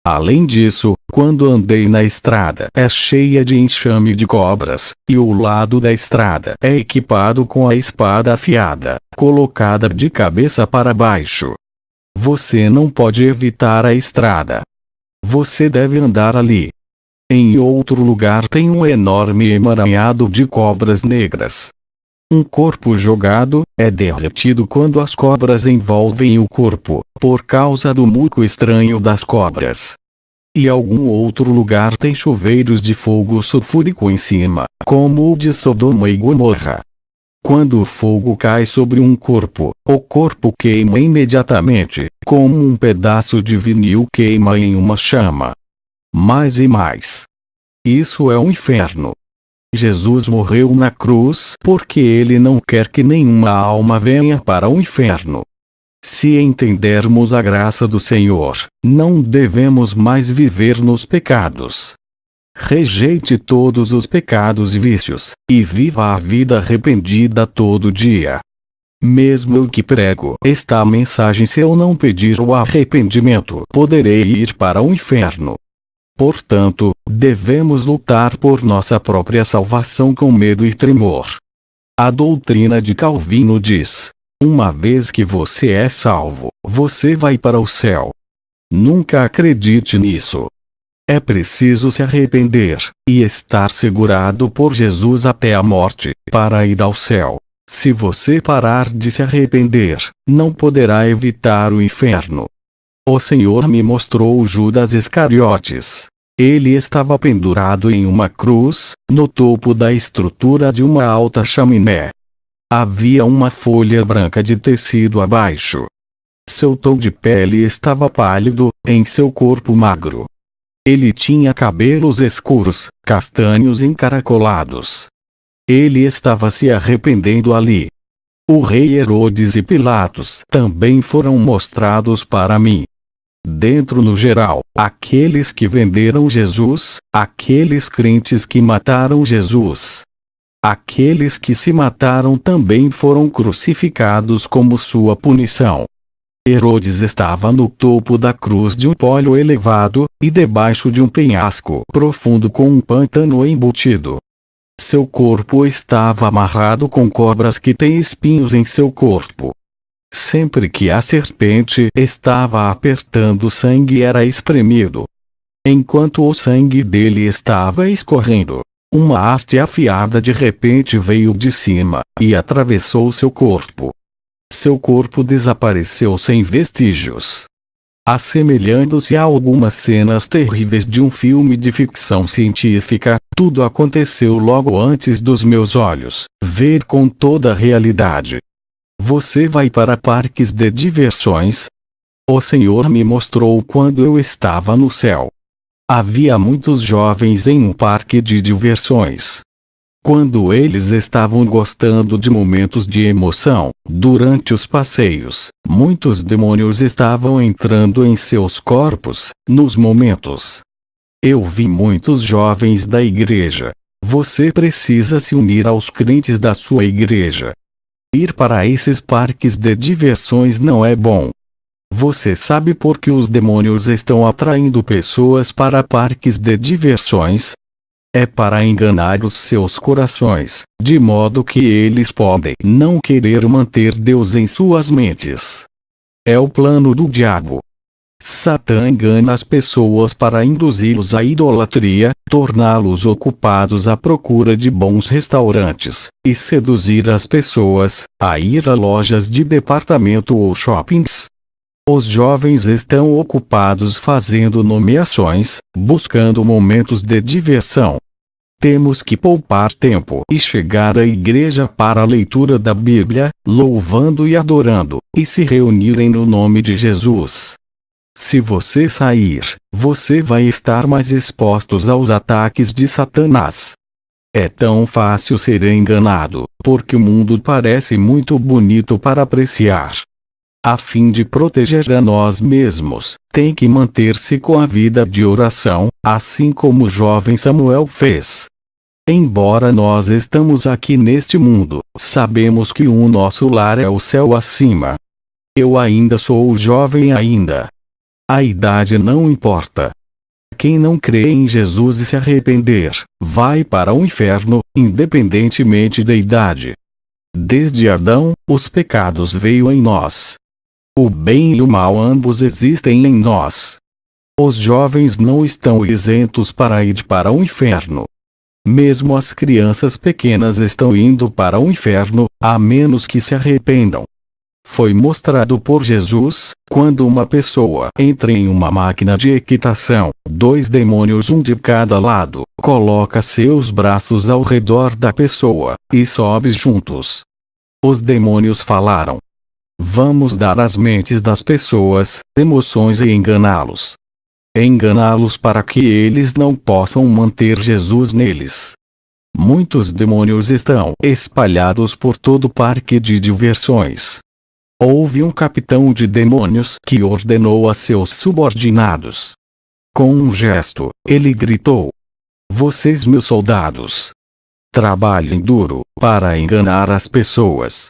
Além disso, quando andei na estrada é cheia de enxame de cobras, e o lado da estrada é equipado com a espada afiada, colocada de cabeça para baixo. Você não pode evitar a estrada. Você deve andar ali. Em outro lugar tem um enorme emaranhado de cobras negras. Um corpo jogado é derretido quando as cobras envolvem o corpo, por causa do muco estranho das cobras. E algum outro lugar tem chuveiros de fogo sulfúrico em cima, como o de Sodoma e Gomorra. Quando o fogo cai sobre um corpo, o corpo queima imediatamente, como um pedaço de vinil queima em uma chama. Mais e mais. Isso é um inferno. Jesus morreu na cruz porque ele não quer que nenhuma alma venha para o inferno. Se entendermos a graça do Senhor, não devemos mais viver nos pecados. Rejeite todos os pecados e vícios, e viva a vida arrependida todo dia. Mesmo eu que prego esta mensagem, se eu não pedir o arrependimento, poderei ir para o inferno. Portanto, devemos lutar por nossa própria salvação com medo e tremor. A doutrina de Calvino diz: uma vez que você é salvo, você vai para o céu. Nunca acredite nisso. É preciso se arrepender, e estar segurado por Jesus até a morte, para ir ao céu. Se você parar de se arrepender, não poderá evitar o inferno. O Senhor me mostrou Judas Iscariotes. Ele estava pendurado em uma cruz, no topo da estrutura de uma alta chaminé. Havia uma folha branca de tecido abaixo. Seu tom de pele estava pálido, em seu corpo magro. Ele tinha cabelos escuros, castanhos encaracolados. Ele estava se arrependendo ali. O rei Herodes e Pilatos também foram mostrados para mim. Dentro no geral, aqueles que venderam Jesus, aqueles crentes que mataram Jesus. Aqueles que se mataram também foram crucificados como sua punição. Herodes estava no topo da cruz de um pólio elevado, e debaixo de um penhasco profundo com um pântano embutido. Seu corpo estava amarrado com cobras que têm espinhos em seu corpo. Sempre que a serpente estava apertando, o sangue era espremido. Enquanto o sangue dele estava escorrendo, uma haste afiada de repente veio de cima, e atravessou seu corpo. Seu corpo desapareceu sem vestígios. Assemelhando-se a algumas cenas terríveis de um filme de ficção científica, tudo aconteceu logo antes dos meus olhos, ver com toda a realidade. Você vai para parques de diversões? O Senhor me mostrou quando eu estava no céu. Havia muitos jovens em um parque de diversões. Quando eles estavam gostando de momentos de emoção, durante os passeios, muitos demônios estavam entrando em seus corpos, nos momentos. Eu vi muitos jovens da igreja. Você precisa se unir aos crentes da sua igreja. Ir para esses parques de diversões não é bom. Você sabe por que os demônios estão atraindo pessoas para parques de diversões? É para enganar os seus corações, de modo que eles podem não querer manter Deus em suas mentes. É o plano do diabo. Satã engana as pessoas para induzi-los à idolatria, torná-los ocupados à procura de bons restaurantes, e seduzir as pessoas a ir a lojas de departamento ou shoppings. Os jovens estão ocupados fazendo nomeações, buscando momentos de diversão. Temos que poupar tempo e chegar à igreja para a leitura da Bíblia, louvando e adorando, e se reunirem no nome de Jesus. Se você sair, você vai estar mais exposto aos ataques de Satanás. É tão fácil ser enganado, porque o mundo parece muito bonito para apreciar. A fim de proteger a nós mesmos, tem que manter-se com a vida de oração, assim como o jovem Samuel fez. Embora nós estamos aqui neste mundo, sabemos que o nosso lar é o céu acima. Eu ainda sou jovem ainda. A idade não importa. Quem não crê em Jesus e se arrepender, vai para o inferno, independentemente da idade. Desde Adão, os pecados veio em nós. O bem e o mal ambos existem em nós. Os jovens não estão isentos para ir para o inferno. Mesmo as crianças pequenas estão indo para o inferno, a menos que se arrependam. Foi mostrado por Jesus, quando uma pessoa entra em uma máquina de equitação, 2 demônios, um de cada lado, coloca seus braços ao redor da pessoa, e sobe juntos. Os demônios falaram: vamos dar às mentes das pessoas emoções e enganá-los. Enganá-los para que eles não possam manter Jesus neles. Muitos demônios estão espalhados por todo o parque de diversões. Houve um capitão de demônios que ordenou a seus subordinados. Com um gesto, ele gritou: Vocês, meus soldados, trabalhem duro para enganar as pessoas.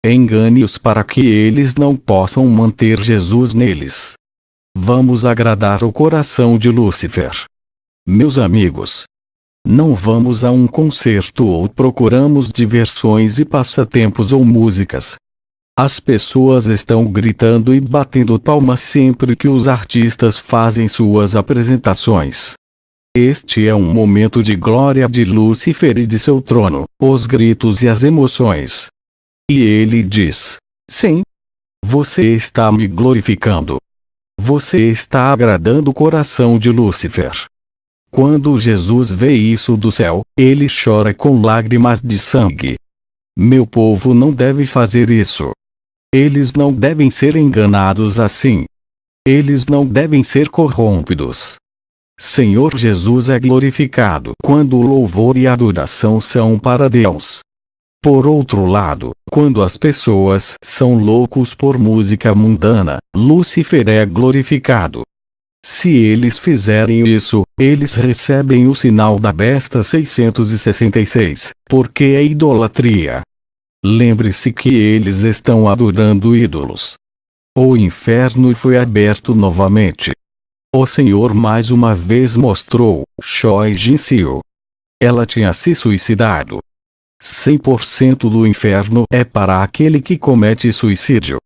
Engane-os para que eles não possam manter Jesus neles. Vamos agradar o coração de Lúcifer. Meus amigos, não vamos a um concerto ou procuramos diversões e passatempos ou músicas. As pessoas estão gritando e batendo palmas sempre que os artistas fazem suas apresentações. Este é um momento de glória de Lúcifer e de seu trono, os gritos e as emoções. E ele diz: sim, você está me glorificando. Você está agradando o coração de Lúcifer. Quando Jesus vê isso do céu, ele chora com lágrimas de sangue. Meu povo não deve fazer isso. Eles não devem ser enganados assim. Eles não devem ser corrompidos. Senhor Jesus é glorificado quando o louvor e a adoração são para Deus. Por outro lado, quando as pessoas são loucos por música mundana, Lúcifer é glorificado. Se eles fizerem isso, eles recebem o sinal da besta 666, porque é idolatria. Lembre-se que eles estão adorando ídolos. O inferno foi aberto novamente. O Senhor mais uma vez mostrou Choi Jin-seo. Ela tinha se suicidado. 100% do inferno é para aquele que comete suicídio.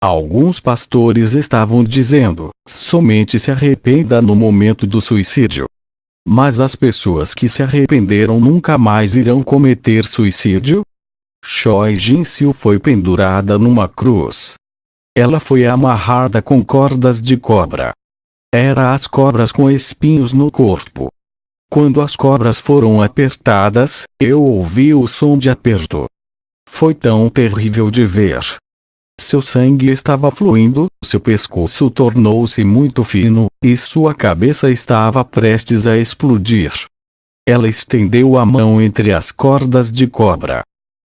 Alguns pastores estavam dizendo, somente se arrependa no momento do suicídio. Mas as pessoas que se arrependeram nunca mais irão cometer suicídio? Choi Jin-seo foi pendurada numa cruz. Ela foi amarrada com cordas de cobra. Era as cobras com espinhos no corpo. Quando as cobras foram apertadas, eu ouvi o som de aperto. Foi tão terrível de ver. Seu sangue estava fluindo, seu pescoço tornou-se muito fino, e sua cabeça estava prestes a explodir. Ela estendeu a mão entre as cordas de cobra.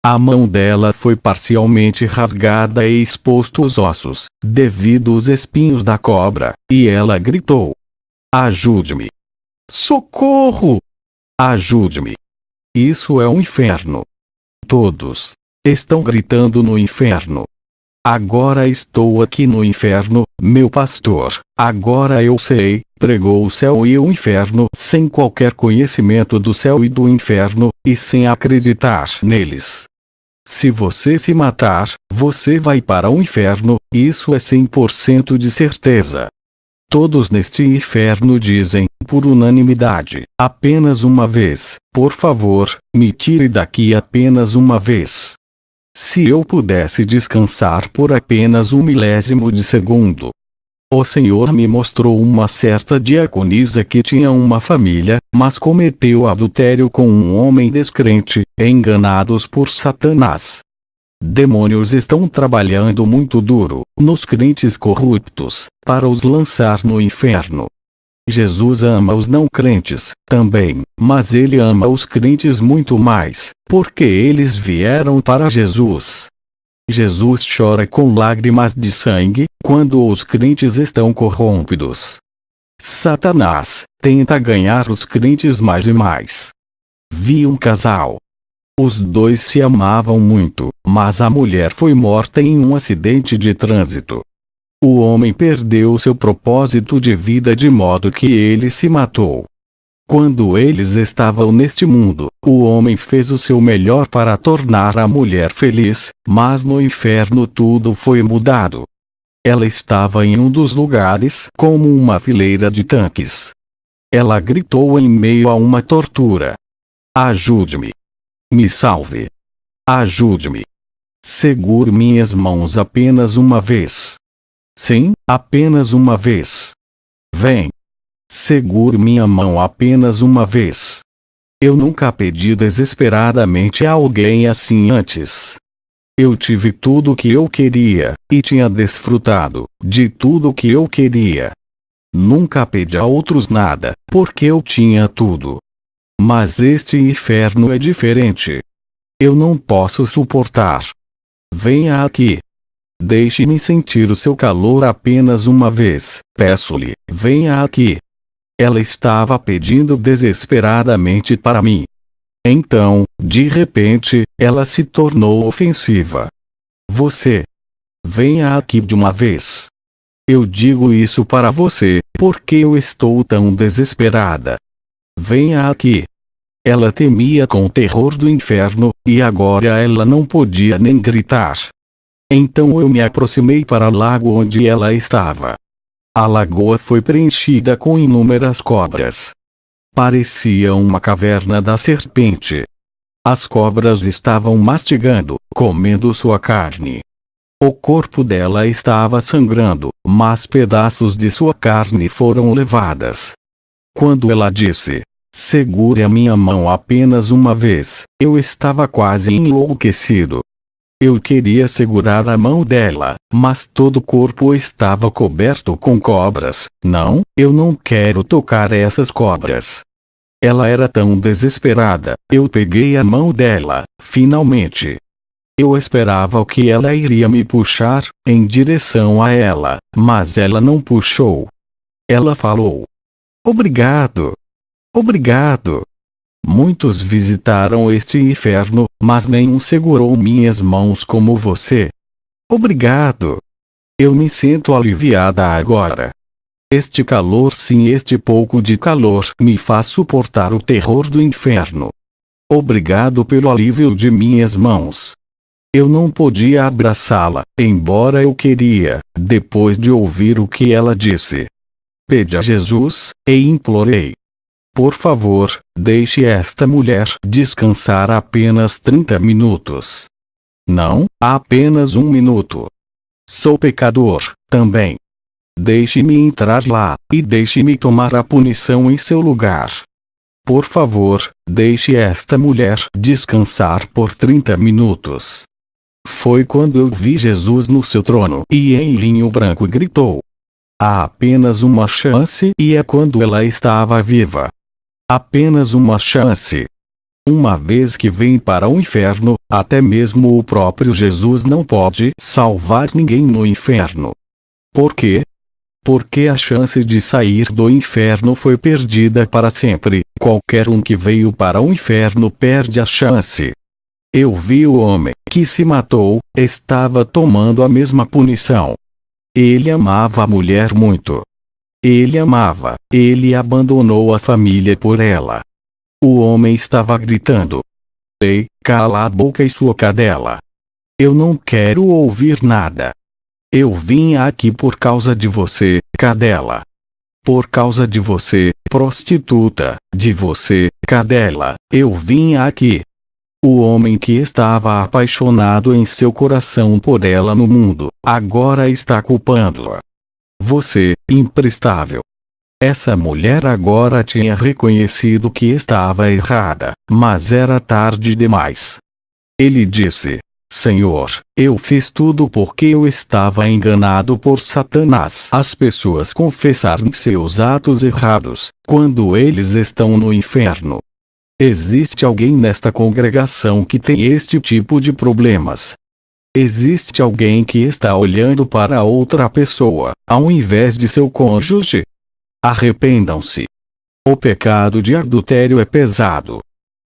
A mão dela foi parcialmente rasgada e exposto os ossos, devido aos espinhos da cobra, e ela gritou: ajude-me! Socorro! Ajude-me! Isso é um inferno. Todos estão gritando no inferno. Agora estou aqui no inferno, meu pastor. Agora eu sei, pregou o céu e o inferno sem qualquer conhecimento do céu e do inferno, e sem acreditar neles. Se você se matar, você vai para o inferno, isso é 100% de certeza. Todos neste inferno dizem, por unanimidade, apenas uma vez, por favor, me tire daqui apenas uma vez. Se eu pudesse descansar por apenas 1 milésimo de segundo. O Senhor me mostrou uma certa diaconisa que tinha uma família, mas cometeu adultério com um homem descrente, enganados por Satanás. Demônios estão trabalhando muito duro, nos crentes corruptos, para os lançar no inferno. Jesus ama os não crentes, também, mas ele ama os crentes muito mais, porque eles vieram para Jesus. Jesus chora com lágrimas de sangue, quando os crentes estão corrompidos. Satanás tenta ganhar os crentes mais e mais. Vi um casal. Os dois se amavam muito, mas a mulher foi morta em um acidente de trânsito. O homem perdeu seu propósito de vida de modo que ele se matou. Quando eles estavam neste mundo, o homem fez o seu melhor para tornar a mulher feliz, mas no inferno tudo foi mudado. Ela estava em um dos lugares como uma fileira de tanques. Ela gritou em meio a uma tortura: ajude-me! Me salve! Ajude-me! Segure minhas mãos apenas uma vez. Sim, apenas uma vez. Vem! Segure minha mão apenas uma vez. Eu nunca pedi desesperadamente a alguém assim antes. Eu tive tudo o que eu queria, e tinha desfrutado de tudo o que eu queria. Nunca pedi a outros nada, porque eu tinha tudo. Mas este inferno é diferente. Eu não posso suportar. Venha aqui. Deixe-me sentir o seu calor apenas uma vez, peço-lhe, venha aqui. Ela estava pedindo desesperadamente para mim. Então, de repente, ela se tornou ofensiva. Você, venha aqui de uma vez. Eu digo isso para você, porque eu estou tão desesperada. Venha aqui. Ela temia com o terror do inferno, e agora ela não podia nem gritar. Então eu me aproximei para o lago onde ela estava. A lagoa foi preenchida com inúmeras cobras. Parecia uma caverna da serpente. As cobras estavam mastigando, comendo sua carne. O corpo dela estava sangrando, mas pedaços de sua carne foram levadas. Quando ela disse: "Segure a minha mão apenas uma vez", eu estava quase enlouquecido. Eu queria segurar a mão dela, mas todo o corpo estava coberto com cobras. Não, eu não quero tocar essas cobras. Ela era tão desesperada. Eu peguei a mão dela, finalmente. Eu esperava que ela iria me puxar em direção a ela, mas ela não puxou. Ela falou: "Obrigado. Obrigado." Muitos visitaram este inferno, mas nenhum segurou minhas mãos como você. Obrigado. Eu me sinto aliviada agora. Este calor, sim, este pouco de calor me faz suportar o terror do inferno. Obrigado pelo alívio de minhas mãos. Eu não podia abraçá-la, embora eu queria, depois de ouvir o que ela disse. Pedi a Jesus, e implorei: "Por favor, deixe esta mulher descansar apenas 30 minutos. Não, apenas 1 minuto. Sou pecador, também. Deixe-me entrar lá, e deixe-me tomar a punição em seu lugar. Por favor, deixe esta mulher descansar por 30 minutos. Foi quando eu vi Jesus no seu trono e em linho branco gritou: "Há apenas uma chance", e é quando ela estava viva. Apenas uma chance. Uma vez que vem para o inferno, até mesmo o próprio Jesus não pode salvar ninguém no inferno. Por quê? Porque a chance de sair do inferno foi perdida para sempre. Qualquer um que veio para o inferno perde a chance. Eu vi o homem que se matou, estava tomando a mesma punição. Ele amava a mulher muito. Ele amava, ele abandonou a família por ela. O homem estava gritando: "Ei, cala a boca e sua cadela. Eu não quero ouvir nada. Eu vim aqui por causa de você, cadela. Por causa de você, prostituta, de você, cadela, eu vim aqui." O homem que estava apaixonado em seu coração por ela no mundo, agora está culpando-a. Você, imprestável. Essa mulher agora tinha reconhecido que estava errada, mas era tarde demais. Ele disse: "Senhor, eu fiz tudo porque eu estava enganado por Satanás." As pessoas confessarem seus atos errados, quando eles estão no inferno. Existe alguém nesta congregação que tem este tipo de problemas. Existe alguém que está olhando para outra pessoa, ao invés de seu cônjuge? Arrependam-se. O pecado de adultério é pesado.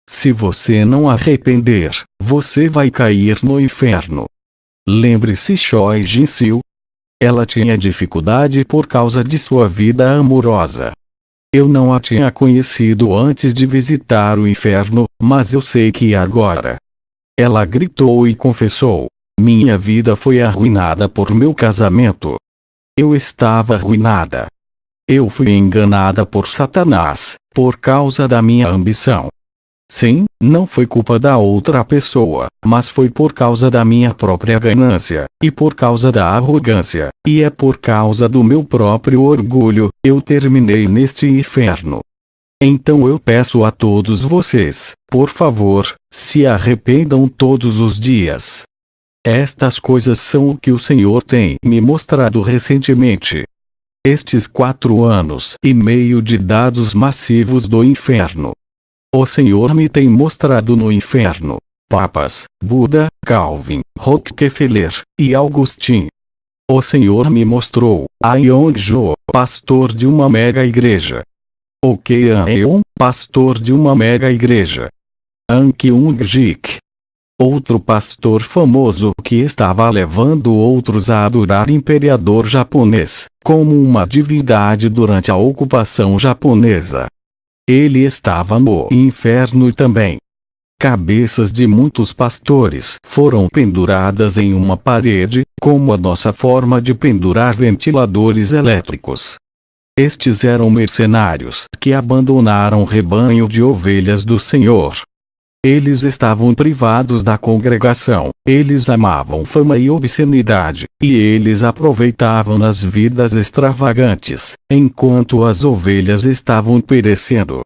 Se você não arrepender, você vai cair no inferno. Lembre-se Choi Jin-sil. Ela tinha dificuldade por causa de sua vida amorosa. Eu não a tinha conhecido antes de visitar o inferno, mas eu sei que agora. Ela gritou e confessou: "Minha vida foi arruinada por meu casamento. Eu estava arruinada. Eu fui enganada por Satanás, por causa da minha ambição. Sim, não foi culpa da outra pessoa, mas foi por causa da minha própria ganância, e por causa da arrogância, e é por causa do meu próprio orgulho, eu terminei neste inferno. Então eu peço a todos vocês, por favor, se arrependam todos os dias. Estas coisas são o que o Senhor tem me mostrado recentemente. Estes 4 anos e meio de dados massivos do inferno. O Senhor me tem mostrado no inferno papas, Buda, Calvin, Rockefeller e Augustin. O Senhor me mostrou a Yong-jo, pastor de uma mega igreja. Okean Eon, pastor de uma mega igreja. An Kyung-jik, outro pastor famoso que estava levando outros a adorar imperador japonês, como uma divindade durante a ocupação japonesa. Ele estava no inferno também. Cabeças de muitos pastores foram penduradas em uma parede, como a nossa forma de pendurar ventiladores elétricos. Estes eram mercenários que abandonaram o rebanho de ovelhas do Senhor. Eles estavam privados da congregação, eles amavam fama e obscenidade, e eles aproveitavam as vidas extravagantes, enquanto as ovelhas estavam perecendo.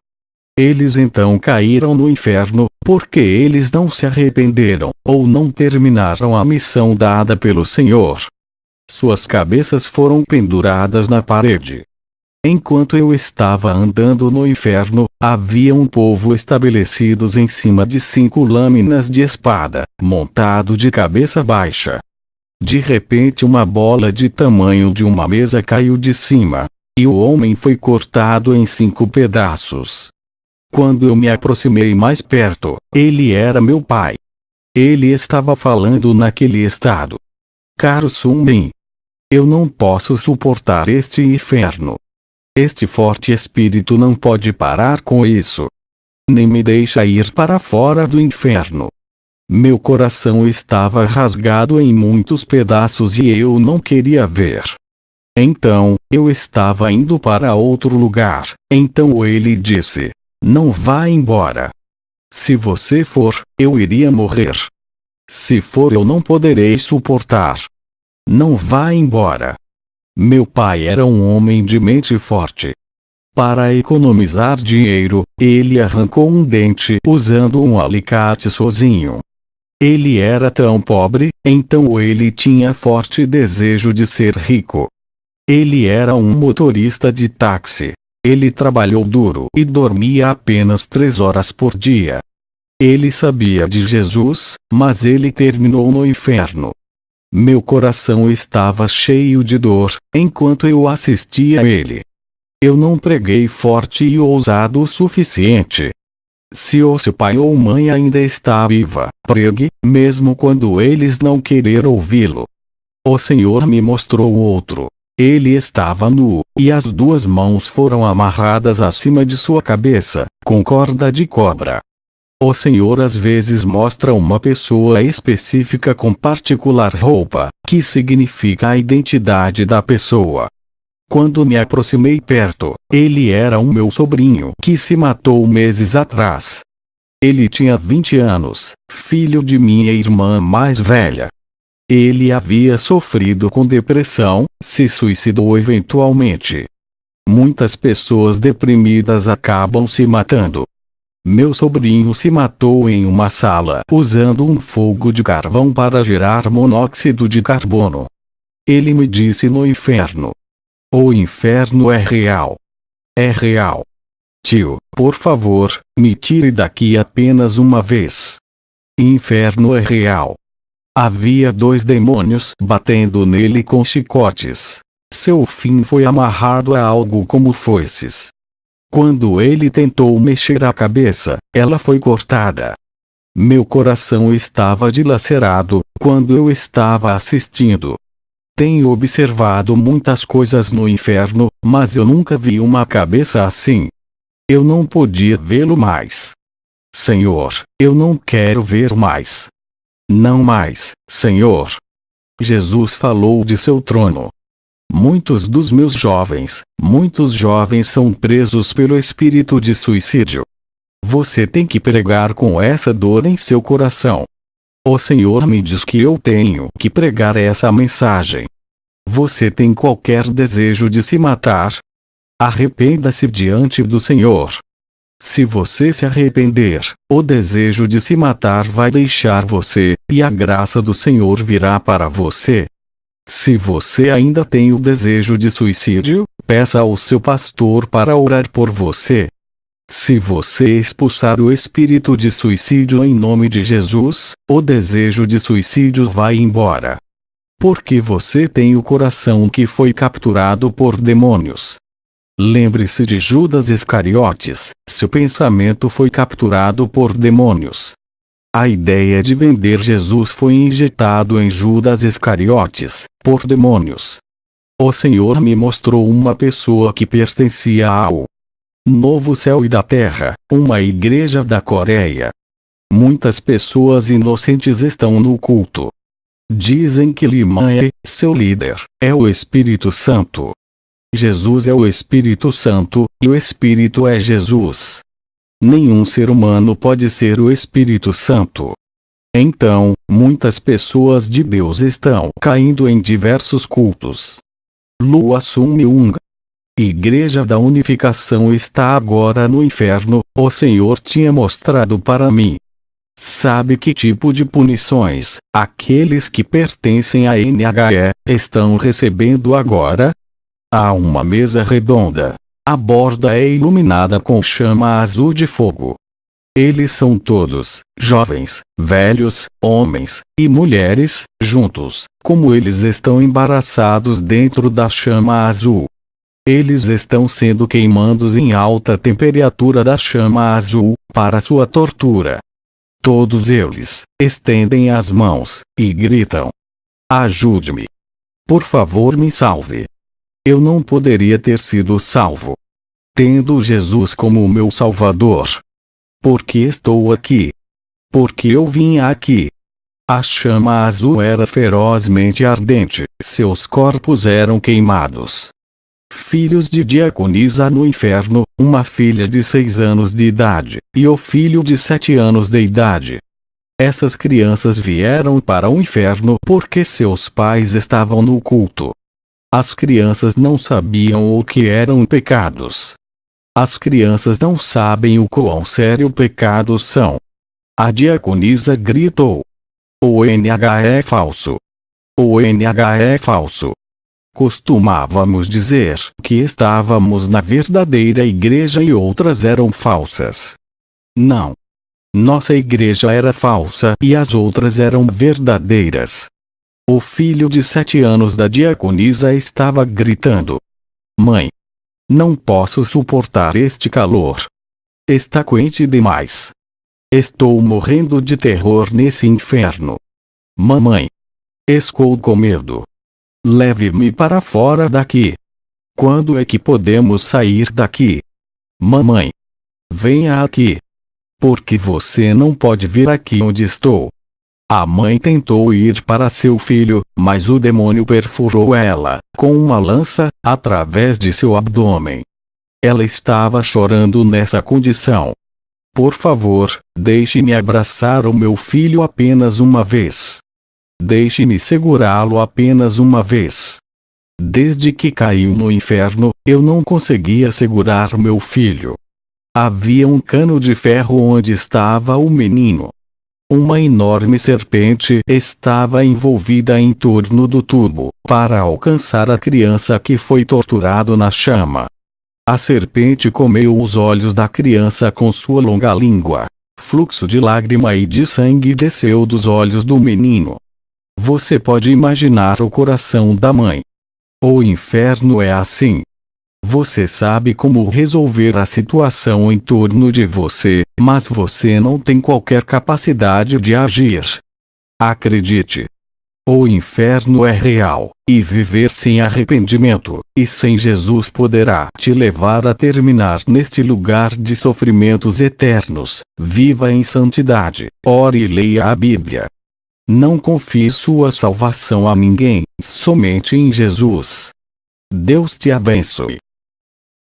Eles então caíram no inferno, porque eles não se arrependeram, ou não terminaram a missão dada pelo Senhor. Suas cabeças foram penduradas na parede. Enquanto eu estava andando no inferno, havia um povo estabelecidos em cima de 5 lâminas de espada, montado de cabeça baixa. De repente uma bola de tamanho de uma mesa caiu de cima, e o homem foi cortado em 5 pedaços. Quando eu me aproximei mais perto, ele era meu pai. Ele estava falando naquele estado. Caro Sunbin, eu não posso suportar este inferno. Este forte espírito não pode parar com isso. Nem me deixa ir para fora do inferno. Meu coração estava rasgado em muitos pedaços e eu não queria ver. Então, eu estava indo para outro lugar. Então ele disse: não vá embora. Se você for, eu iria morrer. Se for, eu não poderei suportar. Não vá embora. Meu pai era um homem de mente forte. Para economizar dinheiro, ele arrancou um dente usando um alicate sozinho. Ele era tão pobre, então ele tinha forte desejo de ser rico. Ele era um motorista de táxi. Ele trabalhou duro e dormia apenas 3 horas por dia. Ele sabia de Jesus, mas ele terminou no inferno. Meu coração estava cheio de dor, enquanto eu assistia a ele. Eu não preguei forte e ousado o suficiente. Se o seu pai ou mãe ainda está viva, pregue, mesmo quando eles não querer ouvi-lo. O Senhor me mostrou outro. Ele estava nu, e as 2 mãos foram amarradas acima de sua cabeça, com corda de cobra. O Senhor às vezes mostra uma pessoa específica com particular roupa, que significa a identidade da pessoa. Quando me aproximei perto, ele era um meu sobrinho que se matou meses atrás. Ele tinha 20 anos, filho de minha irmã mais velha. Ele havia sofrido com depressão, se suicidou eventualmente. Muitas pessoas deprimidas acabam se matando. Meu sobrinho se matou em uma sala usando um fogo de carvão para gerar monóxido de carbono. Ele me disse no inferno. O inferno é real. É real. Tio, por favor, me tire daqui apenas uma vez. Inferno é real. Havia 2 demônios batendo nele com chicotes. Seu fim foi amarrado a algo como foices. Quando ele tentou mexer a cabeça, ela foi cortada. Meu coração estava dilacerado quando eu estava assistindo. Tenho observado muitas coisas no inferno, mas eu nunca vi uma cabeça assim. Eu não podia vê-lo mais. Senhor, eu não quero ver mais. Não mais, Senhor. Jesus falou de seu trono. Muitos dos meus jovens, muitos jovens são presos pelo espírito de suicídio. Você tem que pregar com essa dor em seu coração. O Senhor me diz que eu tenho que pregar essa mensagem. Você tem qualquer desejo de se matar? Arrependa-se diante do Senhor. Se você se arrepender, o desejo de se matar vai deixar você, e a graça do Senhor virá para você. Se você ainda tem o desejo de suicídio, peça ao seu pastor para orar por você. Se você expulsar o espírito de suicídio em nome de Jesus, o desejo de suicídio vai embora. Porque você tem o coração que foi capturado por demônios. Lembre-se de Judas Iscariotes, seu pensamento foi capturado por demônios. A ideia de vender Jesus foi injetado em Judas Iscariotes, por demônios. O Senhor me mostrou uma pessoa que pertencia ao Novo Céu e da Terra, uma igreja da Coreia. Muitas pessoas inocentes estão no culto. Dizem que Lima é seu líder, é o Espírito Santo. Jesus é o Espírito Santo, e o Espírito é Jesus. Nenhum ser humano pode ser o Espírito Santo. Então, muitas pessoas de Deus estão caindo em diversos cultos. Lua Sumyung. Igreja da Unificação está agora no inferno, o Senhor tinha mostrado para mim. Sabe que tipo de punições aqueles que pertencem à NHE estão recebendo agora? Há uma mesa redonda. A borda é iluminada com chama azul de fogo. Eles são todos, jovens, velhos, homens e mulheres, juntos, como eles estão embaraçados dentro da chama azul. Eles estão sendo queimados em alta temperatura da chama azul, para sua tortura. Todos eles estendem as mãos e gritam: ajude-me. Por favor, me salve. Eu não poderia ter sido salvo tendo Jesus como o meu Salvador. Porque estou aqui. Porque eu vim aqui. A chama azul era ferozmente ardente, seus corpos eram queimados. Filhos de diaconisa no inferno, uma filha de 6 anos de idade, e o filho de 7 anos de idade. Essas crianças vieram para o inferno porque seus pais estavam no culto. As crianças não sabiam o que eram pecados. As crianças não sabem o quão sério pecados são. A diaconisa gritou: o NH é falso. O NH é falso. Costumávamos dizer que estávamos na verdadeira igreja e outras eram falsas. Não. Nossa igreja era falsa e as outras eram verdadeiras. O filho de 7 anos da diaconisa estava gritando: mãe, não posso suportar este calor. Está quente demais. Estou morrendo de terror nesse inferno. Mamãe. Estou com medo. Leve-me para fora daqui. Quando é que podemos sair daqui? Mamãe. Venha aqui. Porque você não pode vir aqui onde estou. A mãe tentou ir para seu filho, mas o demônio perfurou ela, com uma lança, através de seu abdômen. Ela estava chorando nessa condição. Por favor, deixe-me abraçar o meu filho apenas uma vez. Deixe-me segurá-lo apenas uma vez. Desde que caiu no inferno, eu não conseguia segurar meu filho. Havia um cano de ferro onde estava o menino. Uma enorme serpente estava envolvida em torno do tubo, para alcançar a criança que foi torturado na chama. A serpente comeu os olhos da criança com sua longa língua. Fluxo de lágrima e de sangue desceu dos olhos do menino. Você pode imaginar o coração da mãe. O inferno é assim. Você sabe como resolver a situação em torno de você, mas você não tem qualquer capacidade de agir. Acredite. O inferno é real, e viver sem arrependimento, e sem Jesus poderá te levar a terminar neste lugar de sofrimentos eternos. Viva em santidade, ore e leia a Bíblia. Não confie sua salvação a ninguém, somente em Jesus. Deus te abençoe.